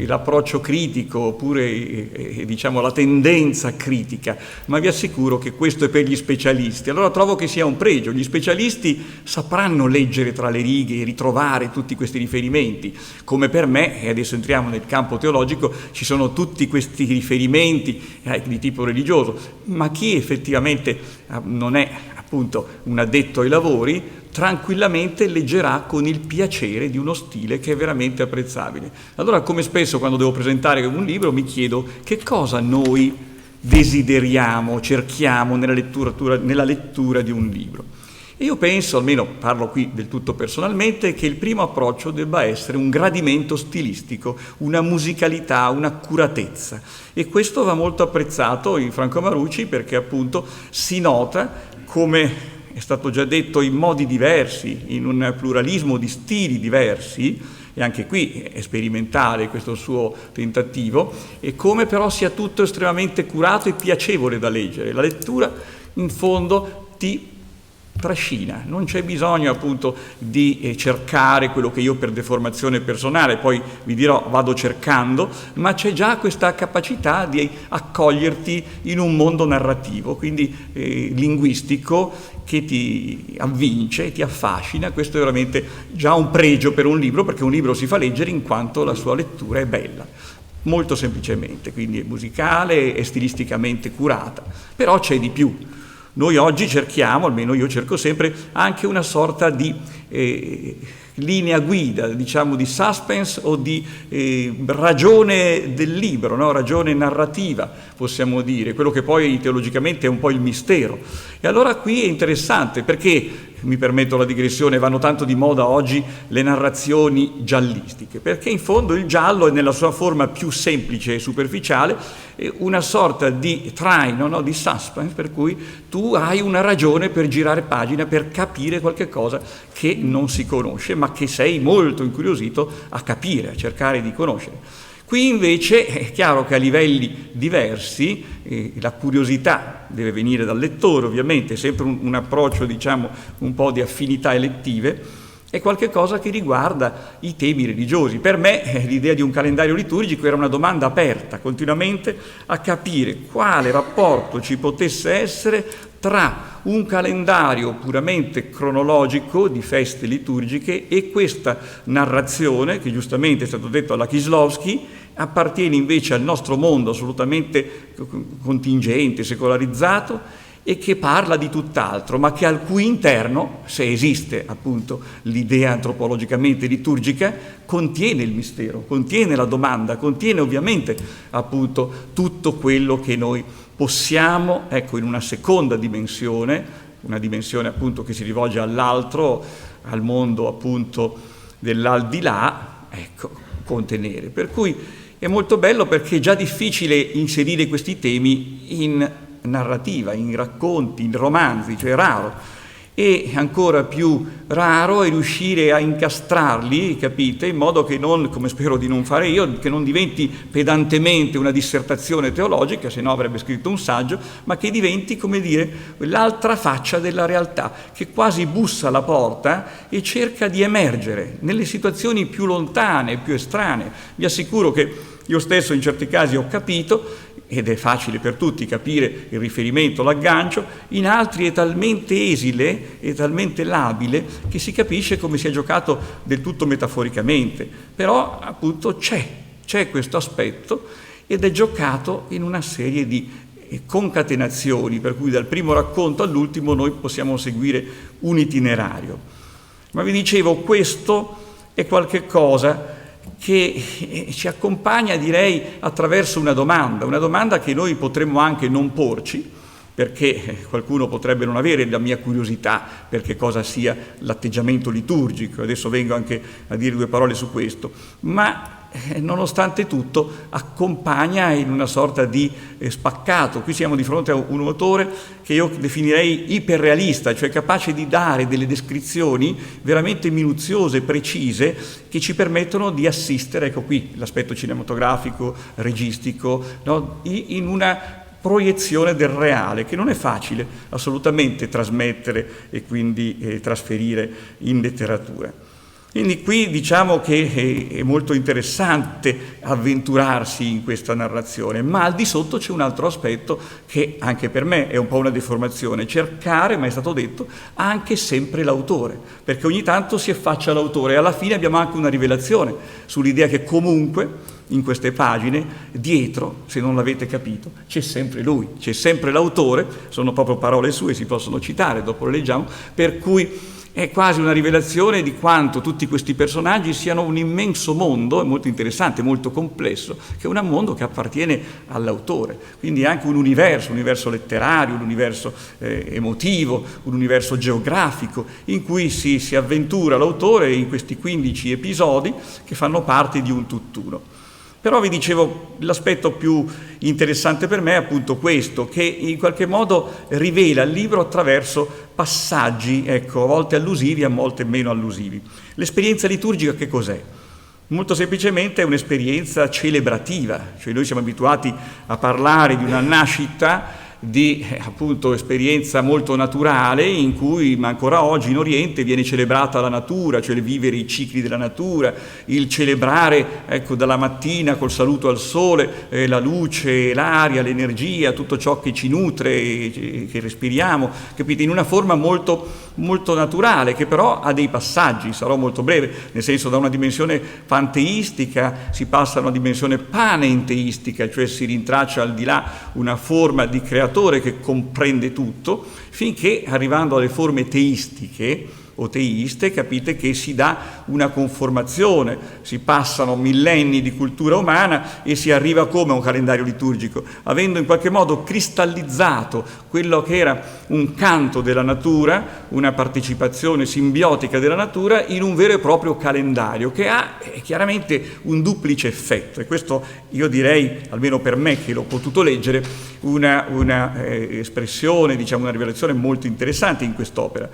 l'approccio critico oppure diciamo la tendenza critica, ma vi assicuro che questo è per gli specialisti. Allora trovo che sia un pregio, gli specialisti sapranno leggere tra le righe e ritrovare tutti questi riferimenti, come per me, e adesso entriamo nel campo teologico, ci sono tutti questi riferimenti di tipo religioso, ma chi effettivamente non è appunto un addetto ai lavori tranquillamente leggerà con il piacere di uno stile che è veramente apprezzabile. Allora, come spesso quando devo presentare un libro mi chiedo che cosa noi desideriamo, cerchiamo nella lettura di un libro. E io penso, almeno parlo qui del tutto personalmente, che il primo approccio debba essere un gradimento stilistico, una musicalità, un'accuratezza. E questo va molto apprezzato in Franco Marucci, perché appunto si nota, come è stato già detto, in modi diversi, in un pluralismo di stili diversi, e anche qui è sperimentale questo suo tentativo, e come però sia tutto estremamente curato e piacevole da leggere. La lettura in fondo ti trascina, non c'è bisogno appunto di cercare quello che io per deformazione personale, poi vi dirò, vado cercando, ma c'è già questa capacità di accoglierti in un mondo narrativo, quindi linguistico, che ti avvince, ti affascina. Questo è veramente già un pregio per un libro, perché un libro si fa leggere in quanto la sua lettura è bella, molto semplicemente, quindi è musicale e stilisticamente curata, però c'è di più. Noi oggi cerchiamo, almeno io cerco sempre, anche una sorta di linea guida, diciamo di suspense o di ragione del libro, no? Ragione narrativa, possiamo dire, quello che poi teologicamente è un po' il mistero. E allora qui è interessante, perché, mi permetto la digressione, vanno tanto di moda oggi le narrazioni giallistiche, perché in fondo il giallo è nella sua forma più semplice e superficiale una sorta di traino, no? Di suspense, per cui tu hai una ragione per girare pagina, per capire qualche cosa che non si conosce, ma che sei molto incuriosito a capire, a cercare di conoscere. Qui invece è chiaro che a livelli diversi la curiosità deve venire dal lettore, ovviamente, è sempre un approccio, diciamo, un po' di affinità elettive, è qualcosa che riguarda i temi religiosi. Per me l'idea di un calendario liturgico era una domanda aperta continuamente a capire quale rapporto ci potesse essere tra un calendario puramente cronologico di feste liturgiche e questa narrazione, che giustamente è stato detto alla Kieslowski, appartiene invece al nostro mondo assolutamente contingente, secolarizzato, e che parla di tutt'altro, ma che al cui interno, se esiste appunto l'idea antropologicamente liturgica, contiene il mistero, contiene la domanda, contiene ovviamente appunto tutto quello che noi possiamo, ecco, in una seconda dimensione, una dimensione appunto che si rivolge all'altro, al mondo appunto dell'aldilà, ecco, contenere. Per cui è molto bello, perché è già difficile inserire questi temi in narrativa, in racconti, in romanzi, cioè è raro. E ancora più raro è riuscire a incastrarli, capite, in modo che non, come spero di non fare io, che non diventi pedantemente una dissertazione teologica, se no avrebbe scritto un saggio, ma che diventi, come dire, l'altra faccia della realtà, che quasi bussa alla porta e cerca di emergere nelle situazioni più lontane, più estranee. Vi assicuro che io stesso in certi casi ho capito, ed è facile per tutti capire il riferimento, l'aggancio, in altri è talmente esile e talmente labile che si capisce come sia giocato del tutto metaforicamente. Però appunto c'è questo aspetto ed è giocato in una serie di concatenazioni, per cui dal primo racconto all'ultimo noi possiamo seguire un itinerario. Ma vi dicevo, questo è qualche cosa che ci accompagna, direi, attraverso una domanda che noi potremmo anche non porci, perché qualcuno potrebbe non avere la mia curiosità per che cosa sia l'atteggiamento liturgico, adesso vengo anche a dire due parole su questo, ma nonostante tutto accompagna in una sorta di spaccato. Qui siamo di fronte a un autore che io definirei iperrealista, cioè capace di dare delle descrizioni veramente minuziose, precise, che ci permettono di assistere, ecco qui l'aspetto cinematografico, registico, no? In una proiezione del reale, che non è facile assolutamente trasmettere e quindi trasferire in letteratura. Quindi qui diciamo che è molto interessante avventurarsi in questa narrazione, ma al di sotto c'è un altro aspetto che anche per me è un po' una deformazione: cercare, ma è stato detto, anche sempre l'autore, perché ogni tanto si affaccia l'autore e alla fine abbiamo anche una rivelazione sull'idea che comunque in queste pagine dietro, se non l'avete capito, c'è sempre lui, c'è sempre l'autore, sono proprio parole sue, si possono citare, dopo le leggiamo, per cui è quasi una rivelazione di quanto tutti questi personaggi siano un immenso mondo, è molto interessante, molto complesso, che è un mondo che appartiene all'autore. Quindi anche un universo letterario, un universo emotivo, un universo geografico, in cui si avventura l'autore in questi 15 episodi che fanno parte di un tutt'uno. Però vi dicevo, l'aspetto più interessante per me è appunto questo, che in qualche modo rivela il libro attraverso passaggi, ecco, a volte allusivi, a volte meno allusivi. L'esperienza liturgica che cos'è? Molto semplicemente è un'esperienza celebrativa, cioè noi siamo abituati a parlare di una nascita, di appunto esperienza molto naturale, in cui, ma ancora oggi in Oriente, viene celebrata la natura, cioè il vivere i cicli della natura, il celebrare, ecco, dalla mattina col saluto al sole, la luce, l'aria, l'energia, tutto ciò che ci nutre, che respiriamo, capite? In una forma molto molto naturale, che però ha dei passaggi, sarò molto breve, nel senso, da una dimensione panteistica si passa a una dimensione panenteistica, cioè si rintraccia al di là una forma di creatore che comprende tutto, finché arrivando alle forme teistiche o teiste, capite che si dà una conformazione, si passano millenni di cultura umana e si arriva come a un calendario liturgico, avendo in qualche modo cristallizzato quello che era un canto della natura, una partecipazione simbiotica della natura in un vero e proprio calendario che ha chiaramente un duplice effetto, e questo io direi, almeno per me che l'ho potuto leggere, una espressione, diciamo una rivelazione molto interessante in quest'opera.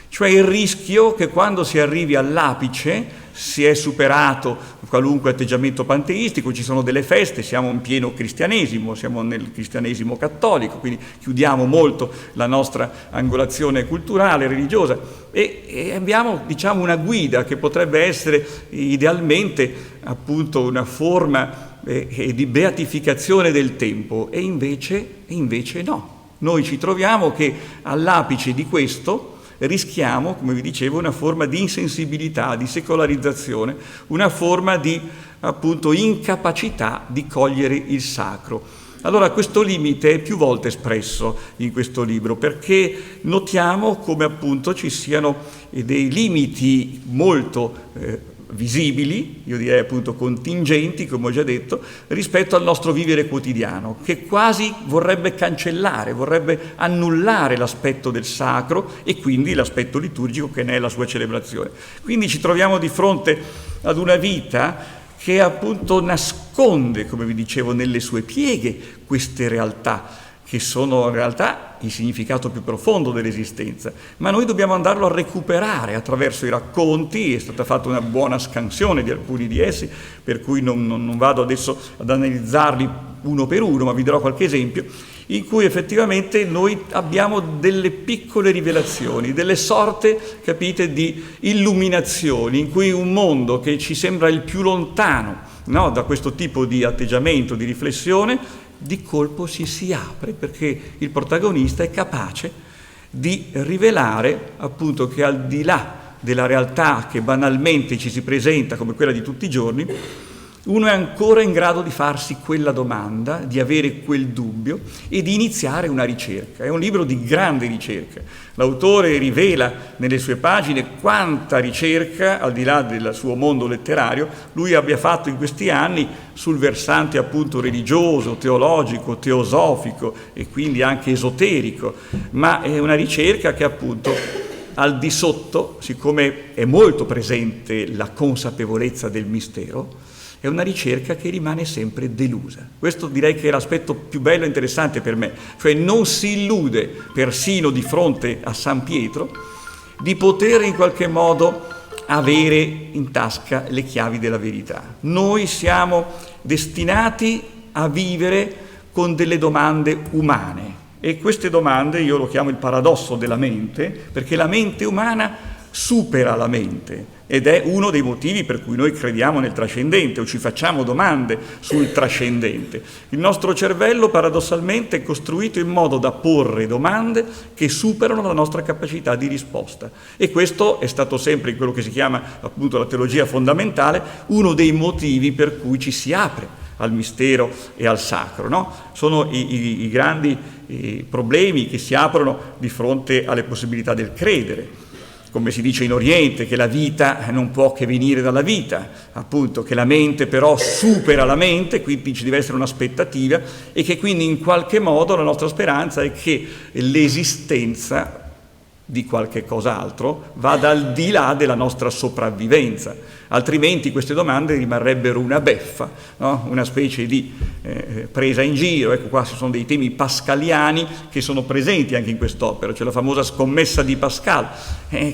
Cioè il rischio che quando si arrivi all'apice si è superato qualunque atteggiamento panteistico, ci sono delle feste, siamo in pieno cristianesimo, siamo nel cristianesimo cattolico, quindi chiudiamo molto la nostra angolazione culturale, religiosa e abbiamo, diciamo, una guida che potrebbe essere idealmente appunto una forma di beatificazione del tempo e invece no. Noi ci troviamo che all'apice di questo rischiamo, come vi dicevo, una forma di insensibilità, di secolarizzazione, una forma di appunto incapacità di cogliere il sacro. Allora questo limite è più volte espresso in questo libro perché notiamo come appunto ci siano dei limiti molto visibili, io direi appunto contingenti, come ho già detto, rispetto al nostro vivere quotidiano, che quasi vorrebbe cancellare, vorrebbe annullare l'aspetto del sacro e quindi l'aspetto liturgico che ne è la sua celebrazione. Quindi ci troviamo di fronte ad una vita che appunto nasconde, come vi dicevo, nelle sue pieghe queste realtà, che sono in realtà il significato più profondo dell'esistenza, ma noi dobbiamo andarlo a recuperare attraverso i racconti. È stata fatta una buona scansione di alcuni di essi, per cui non vado adesso ad analizzarli uno per uno, ma vi darò qualche esempio, in cui effettivamente noi abbiamo delle piccole rivelazioni, delle sorte, capite, di illuminazioni, in cui un mondo che ci sembra il più lontano, no, da questo tipo di atteggiamento, di riflessione, di colpo si apre perché il protagonista è capace di rivelare appunto che al di là della realtà che banalmente ci si presenta come quella di tutti i giorni, uno è ancora in grado di farsi quella domanda, di avere quel dubbio e di iniziare una ricerca. È un libro di grande ricerca. L'autore rivela nelle sue pagine quanta ricerca, al di là del suo mondo letterario, lui abbia fatto in questi anni sul versante appunto religioso, teologico, teosofico e quindi anche esoterico, ma è una ricerca che appunto al di sotto, siccome è molto presente la consapevolezza del mistero, è una ricerca che rimane sempre delusa. Questo direi che è l'aspetto più bello e interessante per me, cioè non si illude persino di fronte a San Pietro di poter in qualche modo avere in tasca le chiavi della verità. Noi siamo destinati a vivere con delle domande umane e queste domande io lo chiamo il paradosso della mente, perché la mente umana supera la mente ed è uno dei motivi per cui noi crediamo nel trascendente o ci facciamo domande sul trascendente. Il nostro cervello paradossalmente è costruito in modo da porre domande che superano la nostra capacità di risposta e questo è stato sempre in quello che si chiama appunto la teologia fondamentale uno dei motivi per cui ci si apre al mistero e al sacro, no? Sono i grandi problemi che si aprono di fronte alle possibilità del credere. Come si dice in Oriente, che la vita non può che venire dalla vita, appunto, che la mente però supera la mente, quindi ci deve essere un'aspettativa e che quindi in qualche modo la nostra speranza è che l'esistenza di qualche cos'altro vada al di là della nostra sopravvivenza, altrimenti queste domande rimarrebbero una beffa, no? Una specie di presa in giro. Ecco, qua ci sono dei temi pascaliani che sono presenti anche in quest'opera, cioè la famosa scommessa di Pascal.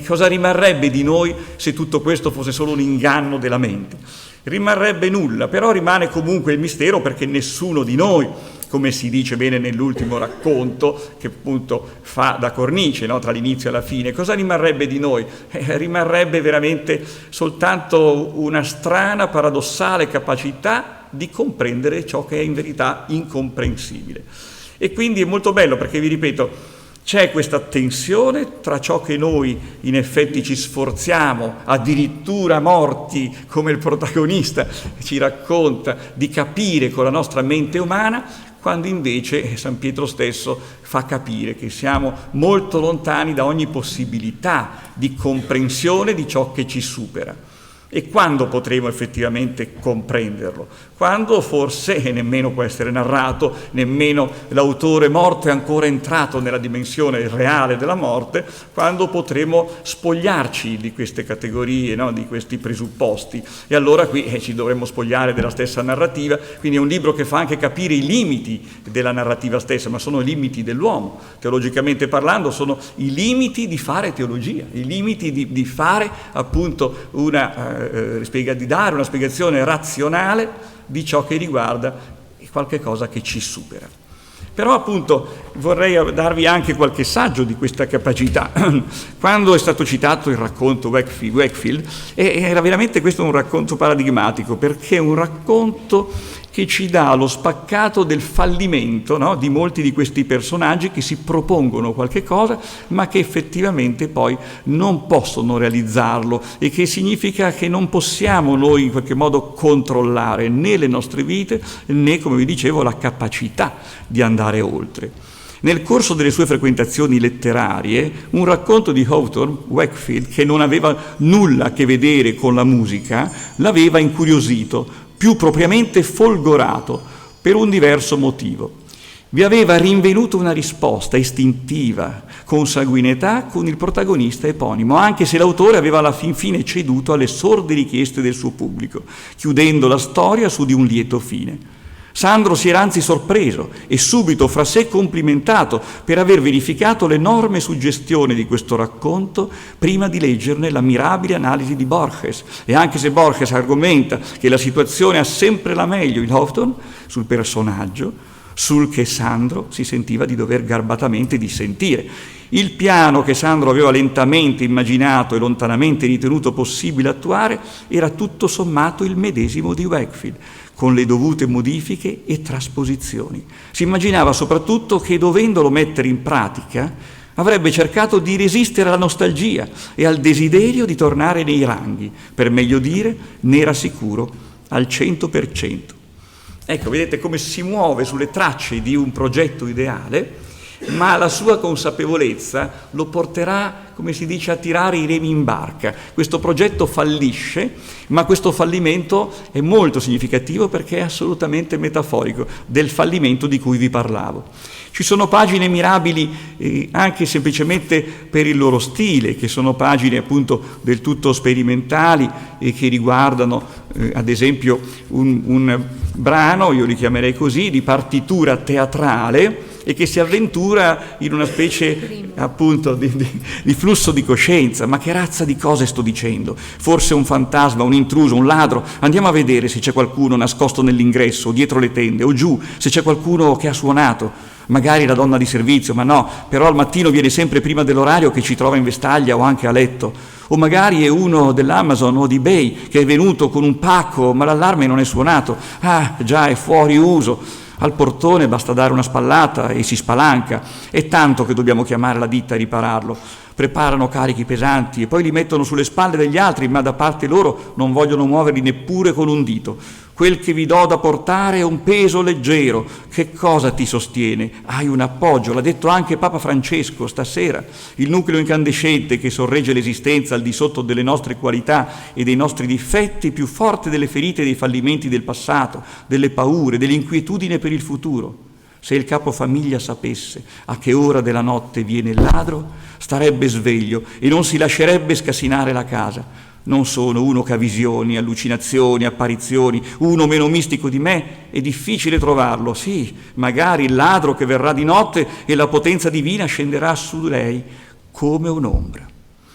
Cosa rimarrebbe di noi se tutto questo fosse solo un inganno della mente? Rimarrebbe nulla, però rimane comunque il mistero perché nessuno di noi, come si dice bene nell'ultimo racconto, che appunto fa da cornice, no, tra l'inizio e la fine, cosa rimarrebbe di noi? Rimarrebbe veramente soltanto una strana, paradossale capacità di comprendere ciò che è in verità incomprensibile. E quindi è molto bello perché, vi ripeto, c'è questa tensione tra ciò che noi in effetti ci sforziamo, addirittura morti come il protagonista ci racconta, di capire con la nostra mente umana, quando invece San Pietro stesso fa capire che siamo molto lontani da ogni possibilità di comprensione di ciò che ci supera. E quando potremo effettivamente comprenderlo? Quando forse, e nemmeno può essere narrato, nemmeno l'autore morto è ancora entrato nella dimensione reale della morte, quando potremo spogliarci di queste categorie, no? Di questi presupposti. E allora qui ci dovremmo spogliare della stessa narrativa, quindi è un libro che fa anche capire i limiti della narrativa stessa, ma sono i limiti dell'uomo. Teologicamente parlando sono i limiti di fare teologia, i limiti di fare appunto una di dare una spiegazione razionale di ciò che riguarda qualche cosa che ci supera. Però appunto vorrei darvi anche qualche saggio di questa capacità. Quando è stato citato il racconto Wakefield, era veramente questo un racconto paradigmatico, perché è un racconto che ci dà lo spaccato del fallimento, no? Di molti di questi personaggi che si propongono qualche cosa ma che effettivamente poi non possono realizzarlo, e che significa che non possiamo noi in qualche modo controllare né le nostre vite né, come vi dicevo, la capacità di andare oltre. Nel corso delle sue frequentazioni letterarie, un racconto di Hawthorne, Wakefield, che non aveva nulla a che vedere con la musica, l'aveva incuriosito, più propriamente folgorato, per un diverso motivo. Vi aveva rinvenuto una risposta istintiva, con sanguinità, con il protagonista eponimo, anche se l'autore aveva alla fin fine ceduto alle sorde richieste del suo pubblico, chiudendo la storia su di un lieto fine. Sandro si era anzi sorpreso e subito fra sé complimentato per aver verificato l'enorme suggestione di questo racconto prima di leggerne la mirabile analisi di Borges. E anche se Borges argomenta che la situazione ha sempre la meglio in Hawthorne sul personaggio, sul che Sandro si sentiva di dover garbatamente dissentire. Il piano che Sandro aveva lentamente immaginato e lontanamente ritenuto possibile attuare era tutto sommato il medesimo di Wakefield, con le dovute modifiche e trasposizioni. Si immaginava soprattutto che, dovendolo mettere in pratica, avrebbe cercato di resistere alla nostalgia e al desiderio di tornare nei ranghi, per meglio dire, ne era sicuro al 100%. Ecco, vedete come si muove sulle tracce di un progetto ideale, ma la sua consapevolezza lo porterà, come si dice, a tirare i remi in barca. Questo progetto fallisce, ma questo fallimento è molto significativo perché è assolutamente metaforico del fallimento di cui vi parlavo. Ci sono pagine mirabili anche semplicemente per il loro stile, che sono pagine appunto del tutto sperimentali e che riguardano ad esempio un brano, io li chiamerei così, di partitura teatrale, e che si avventura in una specie appunto di flusso di coscienza. Ma che razza di cose sto dicendo? Forse un fantasma, un intruso, un ladro? Andiamo a vedere se c'è qualcuno nascosto nell'ingresso o dietro le tende o giù, se c'è qualcuno che ha suonato. Magari la donna di servizio, ma no, però al mattino viene sempre prima dell'orario che ci trova in vestaglia o anche a letto. O magari è uno dell'Amazon o di eBay che è venuto con un pacco, ma l'allarme non è suonato. Ah, già è fuori uso. Al portone basta dare una spallata e si spalanca. È tanto che dobbiamo chiamare la ditta a ripararlo. Preparano carichi pesanti e poi li mettono sulle spalle degli altri, ma da parte loro non vogliono muoverli neppure con un dito. Quel che vi do da portare è un peso leggero. Che cosa ti sostiene? Hai un appoggio, l'ha detto anche Papa Francesco stasera. Il nucleo incandescente che sorregge l'esistenza al di sotto delle nostre qualità e dei nostri difetti, più forte delle ferite e dei fallimenti del passato, delle paure, dell'inquietudine per il futuro. Se il capofamiglia sapesse a che ora della notte viene il ladro, starebbe sveglio e non si lascerebbe scassinare la casa. Non sono uno che ha visioni, allucinazioni, apparizioni, uno meno mistico di me, è difficile trovarlo. Sì, magari il ladro che verrà di notte e la potenza divina scenderà su lei come un'ombra.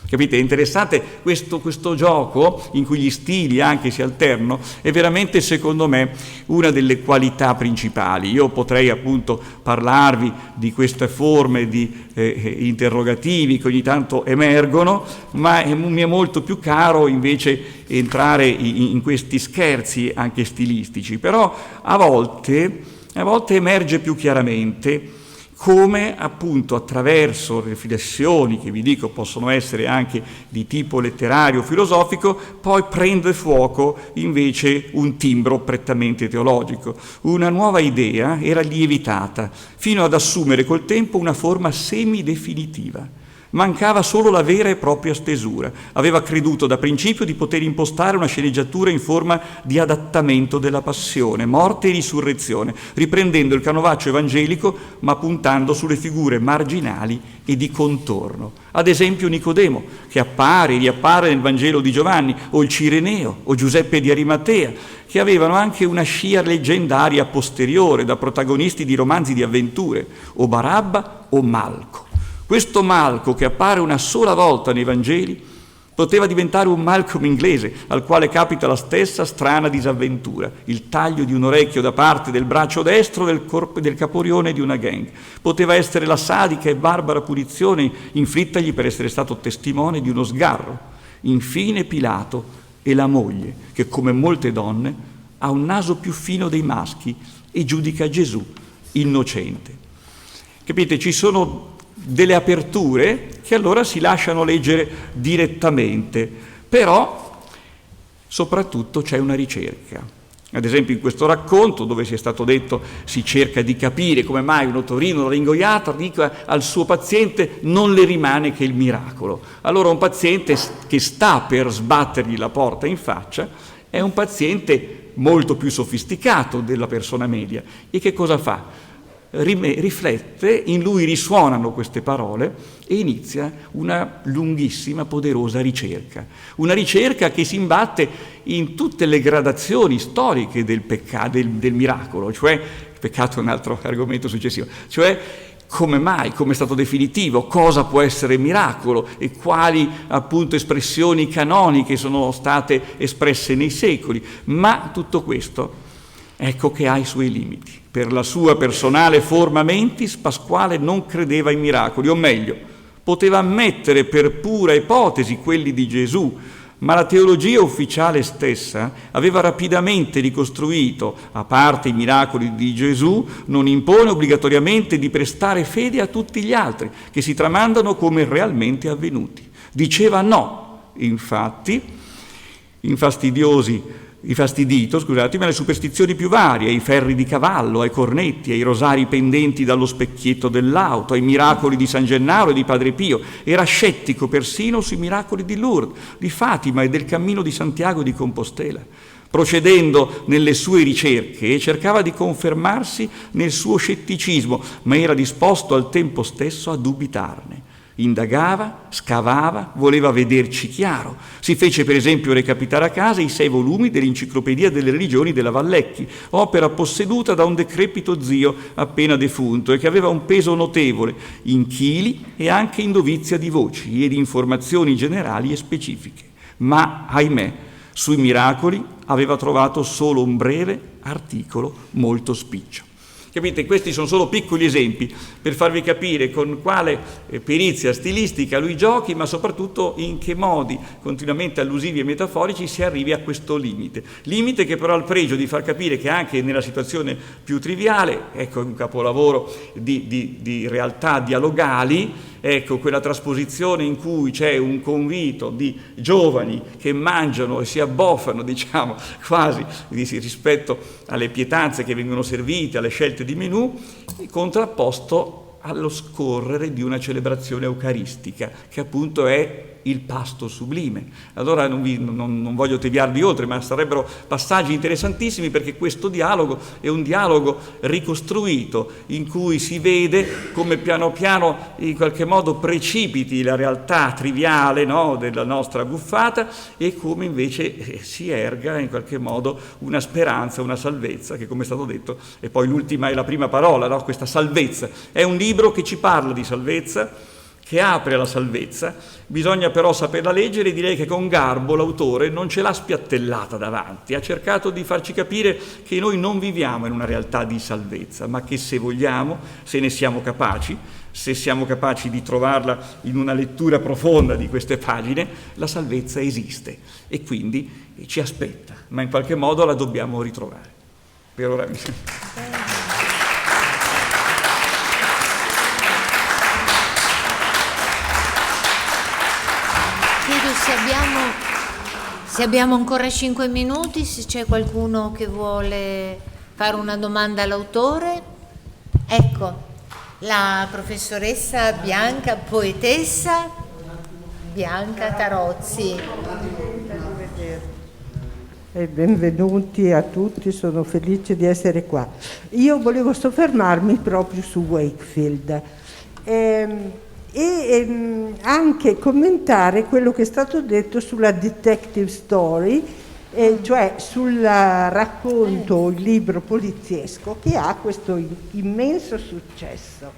Capite? È interessante questo gioco in cui gli stili anche si alternano, è veramente secondo me una delle qualità principali. Io potrei appunto parlarvi di queste forme di interrogativi che ogni tanto emergono, ma mi è molto più caro invece entrare in questi scherzi anche stilistici. Però a volte emerge più chiaramente come appunto attraverso riflessioni che vi dico possono essere anche di tipo letterario o filosofico, poi prende fuoco invece un timbro prettamente teologico. Una nuova idea era lievitata fino ad assumere col tempo una forma semidefinitiva. Mancava solo la vera e propria stesura. Aveva creduto da principio di poter impostare una sceneggiatura in forma di adattamento della passione, morte e risurrezione, riprendendo il canovaccio evangelico ma puntando sulle figure marginali e di contorno. Ad esempio Nicodemo, che appare e riappare nel Vangelo di Giovanni, o il Cireneo, o Giuseppe di Arimatea, che avevano anche una scia leggendaria posteriore da protagonisti di romanzi di avventure, o Barabba o Malco. Questo Malco, che appare una sola volta nei Vangeli, Poteva diventare un Malcolm inglese, al quale capita la stessa strana disavventura, il taglio di un orecchio da parte del braccio destro del caporione di una gang. Poteva essere la sadica e barbara punizione inflittagli per essere stato testimone di uno sgarro. Infine Pilato e la moglie, che come molte donne ha un naso più fino dei maschi e giudica Gesù innocente. Capite? Ci sono delle aperture che allora si lasciano leggere direttamente, però soprattutto c'è una ricerca. Ad esempio in questo racconto, dove si è stato detto si cerca di capire come mai un otorinolaringoiato dica al suo paziente non le rimane che il miracolo. Allora un paziente che sta per sbattergli la porta in faccia è un paziente molto più sofisticato della persona media. E che cosa fa? Riflette, in lui risuonano queste parole e inizia una lunghissima, poderosa ricerca. Una ricerca che si imbatte in tutte le gradazioni storiche del miracolo, cioè, il peccato è un altro argomento successivo, cioè come mai, come è stato definitivo, cosa può essere miracolo e quali appunto espressioni canoniche sono state espresse nei secoli. Ma tutto questo, ecco che ha i suoi limiti. Per la sua personale forma mentis, Pasquale non credeva ai miracoli, o meglio, poteva ammettere per pura ipotesi quelli di Gesù, ma la teologia ufficiale stessa aveva rapidamente ricostruito, a parte i miracoli di Gesù, non impone obbligatoriamente di prestare fede a tutti gli altri, che si tramandano come realmente avvenuti. Diceva no, infatti, infastidito, scusatemi, alle superstizioni più varie, ai ferri di cavallo, ai cornetti, ai rosari pendenti dallo specchietto dell'auto, ai miracoli di San Gennaro e di Padre Pio. Era scettico persino sui miracoli di Lourdes, di Fatima e del cammino di Santiago di Compostela. Procedendo nelle sue ricerche, cercava di confermarsi nel suo scetticismo, ma era disposto al tempo stesso a dubitarne. Indagava, scavava, voleva vederci chiaro. Si fece per esempio recapitare a casa i 6 volumi dell'Enciclopedia delle religioni della Vallecchi, opera posseduta da un decrepito zio appena defunto e che aveva un peso notevole in chili e anche in dovizia di voci e di informazioni generali e specifiche. Ma, ahimè, sui miracoli aveva trovato solo un breve articolo molto spiccio. Capite? Questi sono solo piccoli esempi per farvi capire con quale perizia stilistica lui giochi, ma soprattutto in che modi continuamente allusivi e metaforici si arrivi a questo limite. Limite che però ha il pregio di far capire che anche nella situazione più triviale, ecco un capolavoro di realtà dialogali, ecco quella trasposizione in cui c'è un convito di giovani che mangiano e si abboffano, diciamo, quasi rispetto alle pietanze che vengono servite, alle scelte di menù, contrapposto allo scorrere di una celebrazione eucaristica, che appunto è il pasto sublime. Allora non voglio tediarvi oltre, ma sarebbero passaggi interessantissimi, perché questo dialogo è un dialogo ricostruito, in cui si vede come piano piano in qualche modo precipiti la realtà triviale, no, della nostra buffata, e come invece si erga in qualche modo una speranza, una salvezza, che come è stato detto e poi l'ultima è la prima parola, no? Questa salvezza. È un libro che ci parla di salvezza, che apre alla salvezza. Bisogna però saperla leggere, e direi che con garbo l'autore non ce l'ha spiattellata davanti, ha cercato di farci capire che noi non viviamo in una realtà di salvezza, ma che se vogliamo, se ne siamo capaci, se siamo capaci di trovarla in una lettura profonda di queste pagine, la salvezza esiste e quindi ci aspetta, ma in qualche modo la dobbiamo ritrovare. Per ora mi sembra. Se abbiamo ancora 5 minuti, se c'è qualcuno che vuole fare una domanda all'autore. Ecco, la professoressa Bianca, poetessa Bianca Tarozzi. E benvenuti a tutti, sono felice di essere qua. Io volevo soffermarmi proprio su Wakefield e anche commentare quello che è stato detto sulla detective story, cioè sul racconto, il libro poliziesco che ha questo immenso successo.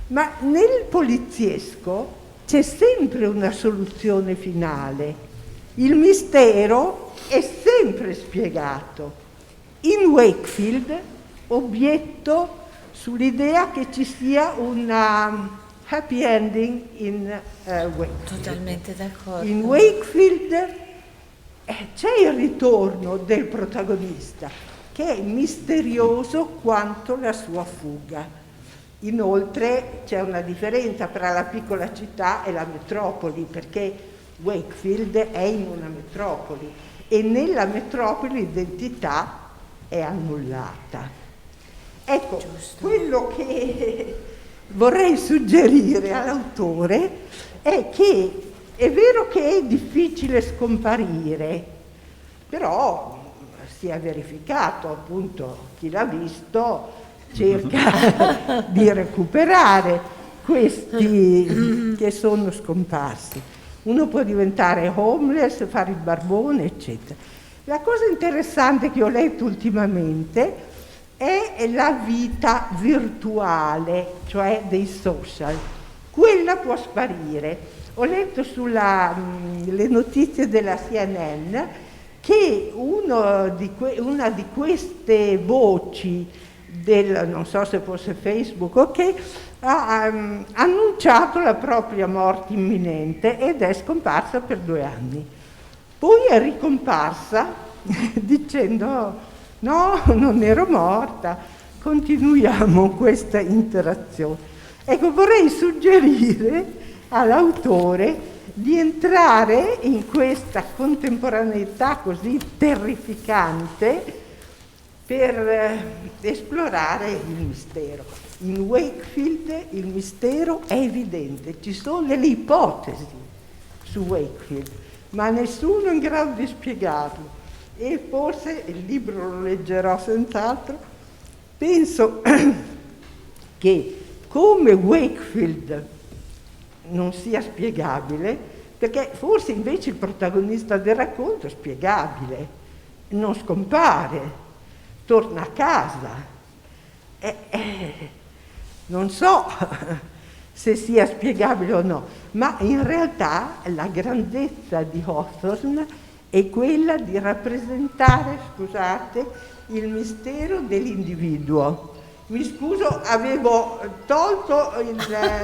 Ma nel poliziesco c'è sempre una soluzione finale. Il mistero è sempre spiegato. In Wakefield obietto sull'idea che ci sia una happy ending in Wakefield. Totalmente d'accordo. In Wakefield c'è il ritorno del protagonista, che è misterioso quanto la sua fuga. Inoltre c'è una differenza tra la piccola città e la metropoli, perché Wakefield è in una metropoli e nella metropoli l'identità è annullata. Ecco, quello che vorrei suggerire all'autore è che è vero che è difficile scomparire, però si è verificato, appunto, chi l'ha visto cerca di recuperare questi che sono scomparsi. Uno può diventare homeless, fare il barbone, eccetera. La cosa interessante che ho letto ultimamente è la vita virtuale, cioè dei social. Quella può sparire. Ho letto sulle notizie della CNN che una di queste voci non so se fosse Facebook o che ha annunciato la propria morte imminente ed è scomparsa per 2 anni. Poi è ricomparsa dicendo no, non ero morta, continuiamo questa interazione. Ecco, vorrei suggerire all'autore di entrare in questa contemporaneità così terrificante per esplorare il mistero. In Wakefield il mistero è evidente, ci sono delle ipotesi su Wakefield, ma nessuno è in grado di spiegarlo. E forse il libro lo leggerò senz'altro. Penso che come Wakefield non sia spiegabile, perché forse invece il protagonista del racconto è spiegabile, non scompare, torna a casa. Non so se sia spiegabile o no, ma in realtà la grandezza di Hawthorne è quella di rappresentare, scusate, il mistero dell'individuo. Mi scuso, avevo tolto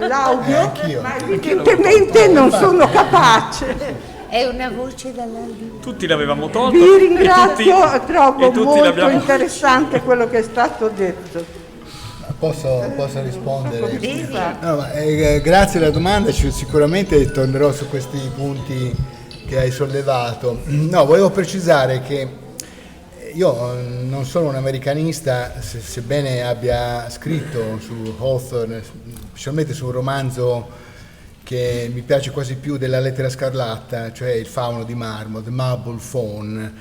l'audio, ma evidentemente non sono capace. È una voce dall'alto. Tutti l'avevamo tolto. Vi ringrazio, trovo molto l'abbiamo... interessante quello che è stato detto. Posso rispondere? No, grazie della domanda, sicuramente tornerò su questi punti che hai sollevato. No, volevo precisare che io non sono un americanista, sebbene abbia scritto su Hawthorne, specialmente su un romanzo che mi piace quasi più della Lettera Scarlatta, cioè Il fauno di marmo, The Marble Faun,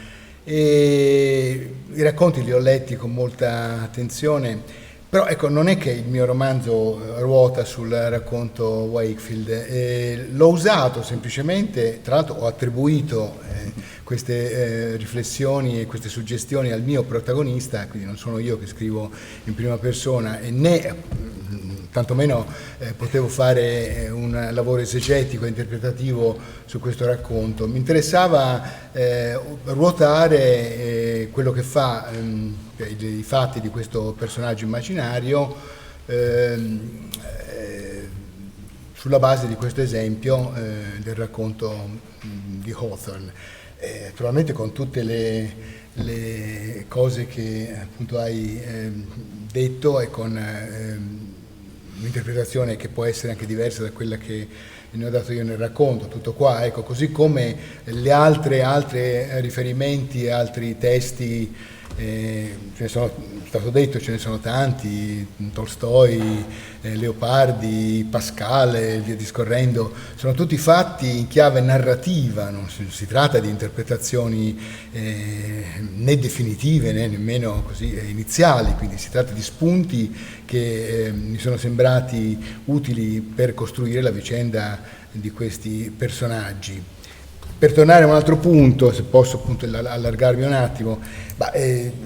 e i racconti li ho letti con molta attenzione. Però ecco, non è che il mio romanzo ruota sul racconto Wakefield, l'ho usato semplicemente, tra l'altro ho attribuito queste riflessioni e queste suggestioni al mio protagonista, quindi non sono io che scrivo in prima persona e né tantomeno potevo fare un lavoro esegetico e interpretativo su questo racconto. Mi interessava ruotare quello che fa i fatti di questo personaggio immaginario sulla base di questo esempio del racconto di Hawthorne. Naturalmente con tutte le cose che appunto hai detto e con un'interpretazione che può essere anche diversa da quella che ne ho dato io nel racconto, tutto qua, ecco, così come le altre riferimenti e altri testi, ce ne sono, stato detto, ce ne sono tanti, Tolstoi, Leopardi, Pascal e via discorrendo, sono tutti fatti in chiave narrativa, non si tratta di interpretazioni né definitive né nemmeno così iniziali, quindi si tratta di spunti che mi sono sembrati utili per costruire la vicenda di questi personaggi. Per tornare a un altro punto, se posso appunto allargarmi un attimo,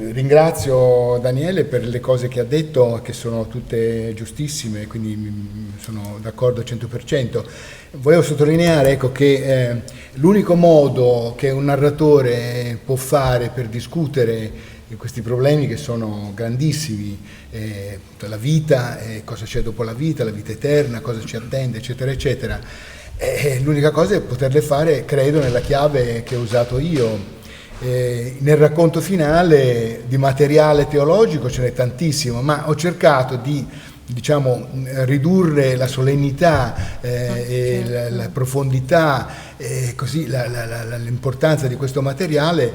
ringrazio Daniele per le cose che ha detto, che sono tutte giustissime, quindi sono d'accordo al 100%. Volevo sottolineare, ecco, che l'unico modo che un narratore può fare per discutere questi problemi, che sono grandissimi, la vita, cosa c'è dopo la vita eterna, cosa ci attende, eccetera, eccetera, l'unica cosa è poterle fare, credo, nella chiave che ho usato io. Nel racconto finale di materiale teologico ce n'è tantissimo, ma ho cercato di, diciamo, ridurre la solennità e la profondità, così l'importanza di questo materiale,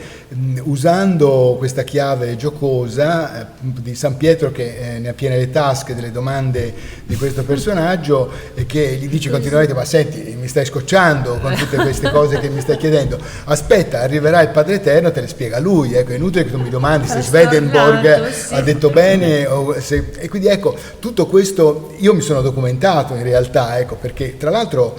usando questa chiave giocosa di San Pietro, che ne ha piene le tasche delle domande di questo personaggio, e che gli dice continuamente: ma senti, mi stai scocciando con tutte queste cose che mi stai chiedendo, aspetta, arriverà il Padre Eterno, te le spiega lui, ecco, è inutile che tu mi domandi se Swedenborg ha detto bene e quindi ecco, tutto questo io mi sono documentato in realtà, ecco, perché tra l'altro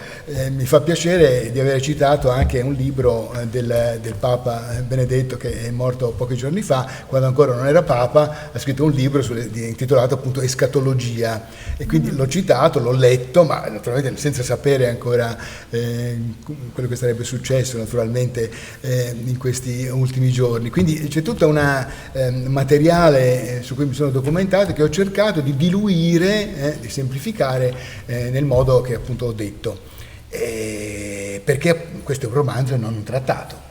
mi fa piacere di aver citato anche un libro del Papa Benedetto, che è morto pochi giorni fa, quando ancora non era Papa, ha scritto un libro intitolato appunto Escatologia, e quindi l'ho citato, l'ho letto, ma naturalmente senza sapere ancora quello che sarebbe successo naturalmente in questi ultimi giorni. Quindi c'è tutta una materiale su cui mi sono documentato, che ho cercato di diluire, di semplificare nel modo che appunto ho detto. Perché questo è un romanzo e non un trattato.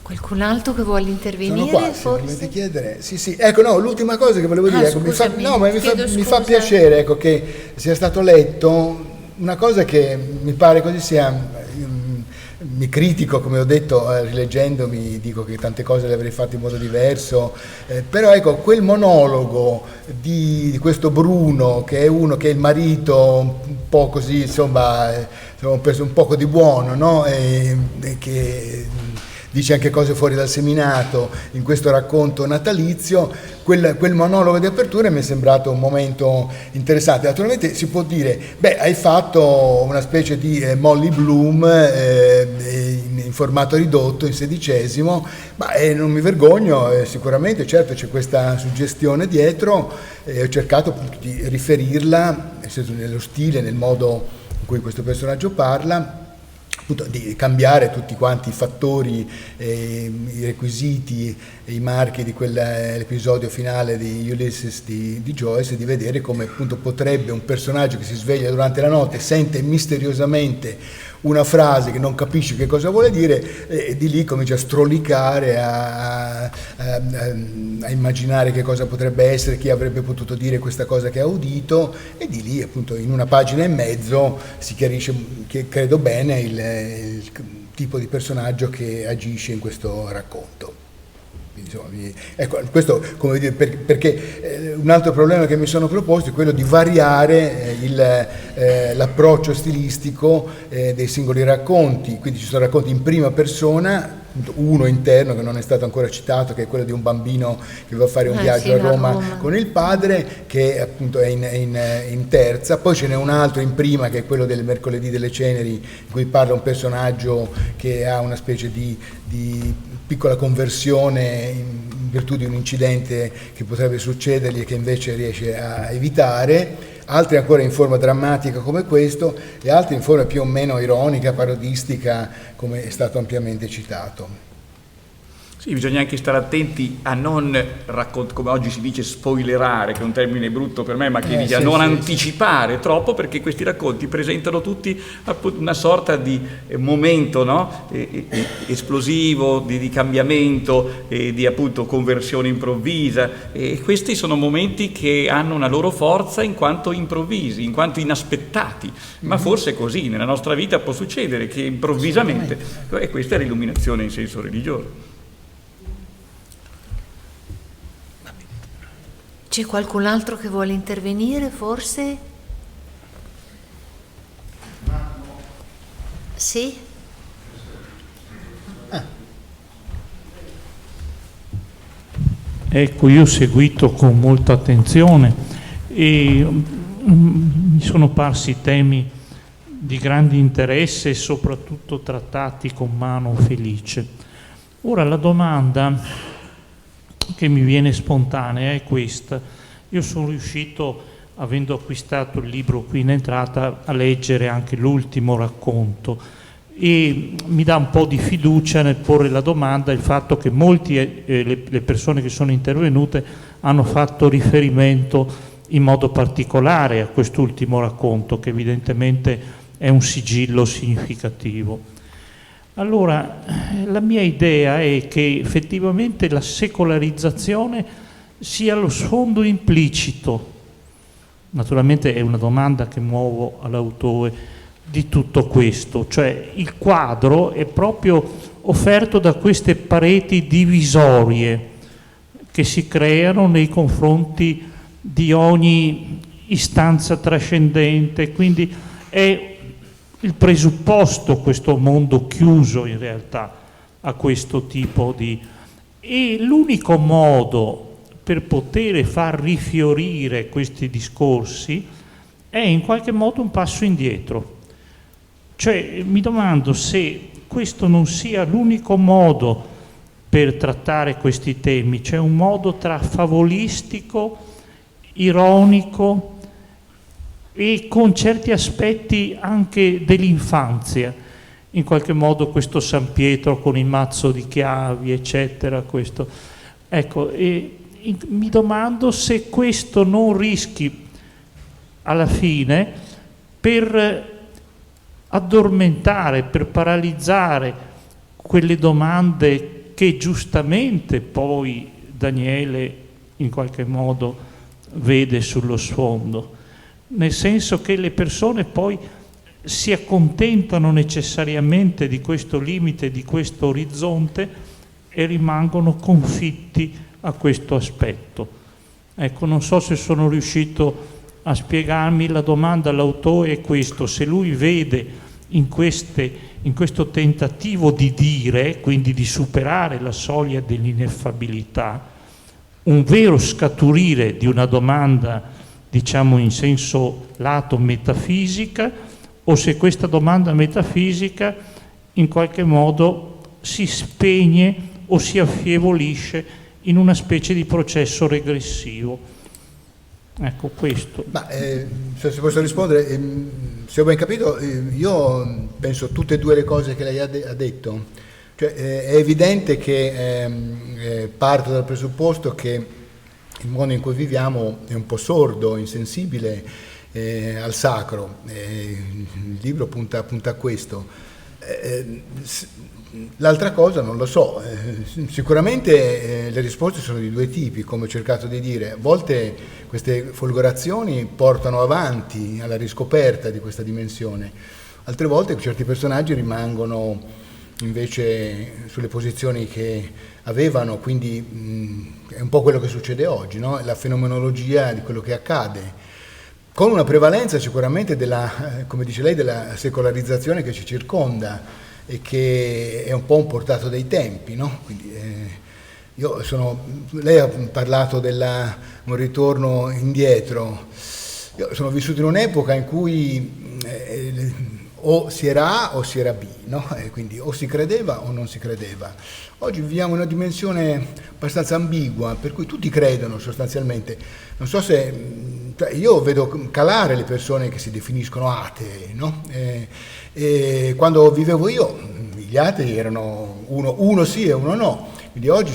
Qualcun altro che vuole intervenire? Sono qua, se volete chiedere. Sì, ecco, no, l'ultima cosa che volevo dire, ecco, mi fa piacere, ecco, che sia stato letto una cosa che mi pare così sia. Mi critico, come ho detto, rileggendomi, dico che tante cose le avrei fatte in modo diverso, però ecco, quel monologo di questo Bruno, che è uno che è il marito un po' così, insomma, ho preso un poco di buono, no? E che dice anche cose fuori dal seminato in questo racconto natalizio, quel monologo di apertura mi è sembrato un momento interessante. Naturalmente si può dire, hai fatto una specie di Molly Bloom in formato ridotto, in 16esimo, ma non mi vergogno, sicuramente, certo c'è questa suggestione dietro, ho cercato appunto di riferirla, nel senso, nello stile, nel modo in cui questo personaggio parla, appunto, di cambiare tutti quanti i fattori, i requisiti, i marchi di quell'episodio finale di Ulysses di Joyce, e di vedere come appunto potrebbe un personaggio che si sveglia durante la notte, sente misteriosamente una frase che non capisce che cosa vuole dire, e di lì comincia a strolicare, a immaginare che cosa potrebbe essere, chi avrebbe potuto dire questa cosa che ha udito, e di lì appunto in una pagina e mezzo si chiarisce, che credo bene, il tipo di personaggio che agisce in questo racconto. Insomma, ecco, questo, come dire, perché un altro problema che mi sono proposto è quello di variare l'approccio stilistico dei singoli racconti. Quindi ci sono racconti in prima persona, uno interno che non è stato ancora citato, che è quello di un bambino che va a fare un viaggio a Roma con il padre, che appunto è in terza. Poi ce n'è un altro in prima, che è quello del mercoledì delle ceneri, in cui parla un personaggio che ha una specie di piccola conversione in virtù di un incidente che potrebbe succedergli e che invece riesce a evitare, altri ancora in forma drammatica come questo, e altri in forma più o meno ironica, parodistica, come è stato ampiamente citato. Sì, bisogna anche stare attenti a non come oggi si dice, spoilerare, che è un termine brutto per me, ma che dice a non anticipare troppo, perché questi racconti presentano tutti appunto una sorta di momento, no? Esplosivo, di cambiamento, di appunto conversione improvvisa, e questi sono momenti che hanno una loro forza in quanto improvvisi, in quanto inaspettati, ma forse così nella nostra vita può succedere che improvvisamente, e questa è l'illuminazione in senso religioso. C'è qualcun altro che vuole intervenire, forse? Sì? Ecco, io ho seguito con molta attenzione e mi sono parsi temi di grande interesse e soprattutto trattati con mano felice. Ora la domanda che mi viene spontanea è questa. Io sono riuscito, avendo acquistato il libro qui in entrata, a leggere anche l'ultimo racconto e mi dà un po' di fiducia nel porre la domanda il fatto che le persone che sono intervenute hanno fatto riferimento in modo particolare a quest'ultimo racconto, che evidentemente è un sigillo significativo. Allora, la mia idea è che effettivamente la secolarizzazione sia lo sfondo implicito, naturalmente è una domanda che muovo all'autore, di tutto questo, cioè il quadro è proprio offerto da queste pareti divisorie che si creano nei confronti di ogni istanza trascendente, quindi è il presupposto questo mondo chiuso in realtà a questo tipo di... E l'unico modo per poter far rifiorire questi discorsi è in qualche modo un passo indietro. Cioè mi domando se questo non sia l'unico modo per trattare questi temi, cioè un modo tra favolistico, ironico e con certi aspetti anche dell'infanzia. In qualche modo questo San Pietro con il mazzo di chiavi, eccetera, questo. Ecco, mi domando se questo non rischi alla fine per addormentare, per paralizzare quelle domande che giustamente poi Daniele in qualche modo vede sullo sfondo, nel senso che le persone poi si accontentano necessariamente di questo limite, di questo orizzonte e rimangono confitti a questo aspetto. Ecco, non so se sono riuscito a spiegarmi. La domanda all'autore è questo: se lui vede in questo tentativo di dire, quindi di superare la soglia dell'ineffabilità, un vero scaturire di una domanda, diciamo in senso lato metafisica, o se questa domanda metafisica in qualche modo si spegne o si affievolisce in una specie di processo regressivo. Ecco questo. Ma se posso rispondere, se ho ben capito, io penso tutte e due le cose che lei ha detto. Cioè, è evidente che parto dal presupposto che il mondo in cui viviamo è un po' sordo, insensibile al sacro. Il libro punta a questo. L'altra cosa non lo so, sicuramente le risposte sono di due tipi, come ho cercato di dire. A volte queste folgorazioni portano avanti alla riscoperta di questa dimensione, altre volte certi personaggi rimangono invece sulle posizioni che avevano, quindi è un po' quello che succede oggi, no? La fenomenologia di quello che accade, con una prevalenza sicuramente della, come dice lei, della secolarizzazione che ci circonda e che è un po' un portato dei tempi, no? Quindi, lei ha parlato di un ritorno indietro. Io sono vissuto in un'epoca in cui o si era A o si era B, no? Quindi o si credeva o non si credeva. Oggi viviamo in una dimensione abbastanza ambigua, per cui tutti credono sostanzialmente. Non so se... io vedo calare le persone che si definiscono atee, no? E quando vivevo io, gli atei erano uno sì e uno no. Quindi oggi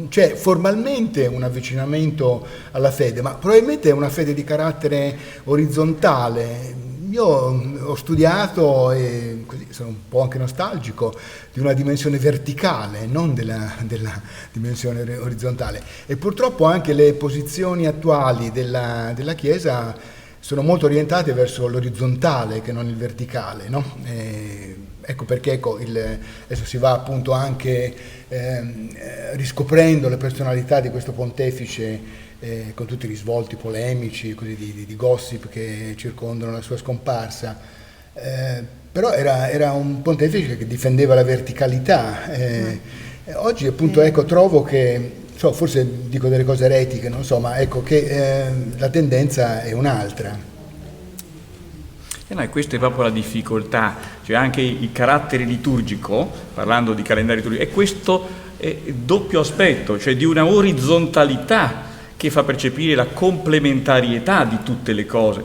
c'è formalmente un avvicinamento alla fede, ma probabilmente è una fede di carattere orizzontale. Io ho studiato, e così sono un po' anche nostalgico, di una dimensione verticale, non della dimensione orizzontale. E purtroppo anche le posizioni attuali della Chiesa sono molto orientate verso l'orizzontale che non il verticale, no? Ecco perché adesso si va appunto anche riscoprendo la personalità di questo pontefice, con tutti i risvolti polemici, così di gossip che circondano la sua scomparsa. Però era un pontefice che difendeva la verticalità. Oggi appunto trovo che, forse dico delle cose eretiche, non so, ma ecco che la tendenza è un'altra. No, e questa è proprio la difficoltà, cioè anche il carattere liturgico, parlando di calendario liturgico, è questo doppio aspetto, cioè di una orizzontalità che fa percepire la complementarietà di tutte le cose,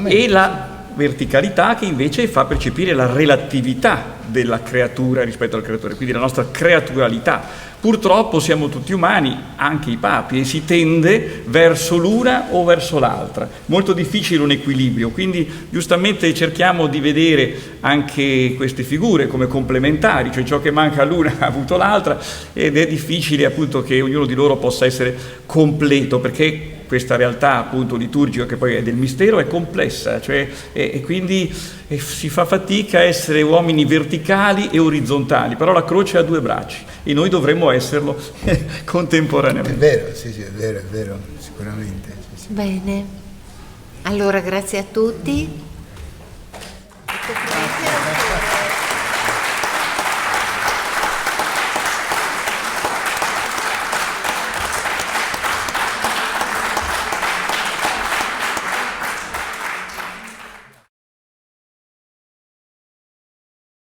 e la verticalità che invece fa percepire la relatività della creatura rispetto al creatore, quindi la nostra creaturalità. Purtroppo siamo tutti umani, anche i papi, e si tende verso l'una o verso l'altra. Molto difficile un equilibrio, quindi giustamente cerchiamo di vedere anche queste figure come complementari, cioè ciò che manca all'una ha avuto l'altra, ed è difficile appunto che ognuno di loro possa essere completo, perché questa realtà appunto liturgica, che poi è del mistero, è complessa, cioè, e quindi si fa fatica a essere uomini verticali e orizzontali, però la croce ha due bracci e noi dovremmo esserlo contemporaneamente. È vero, sì, è vero, sicuramente. Sì. Bene, allora grazie a tutti.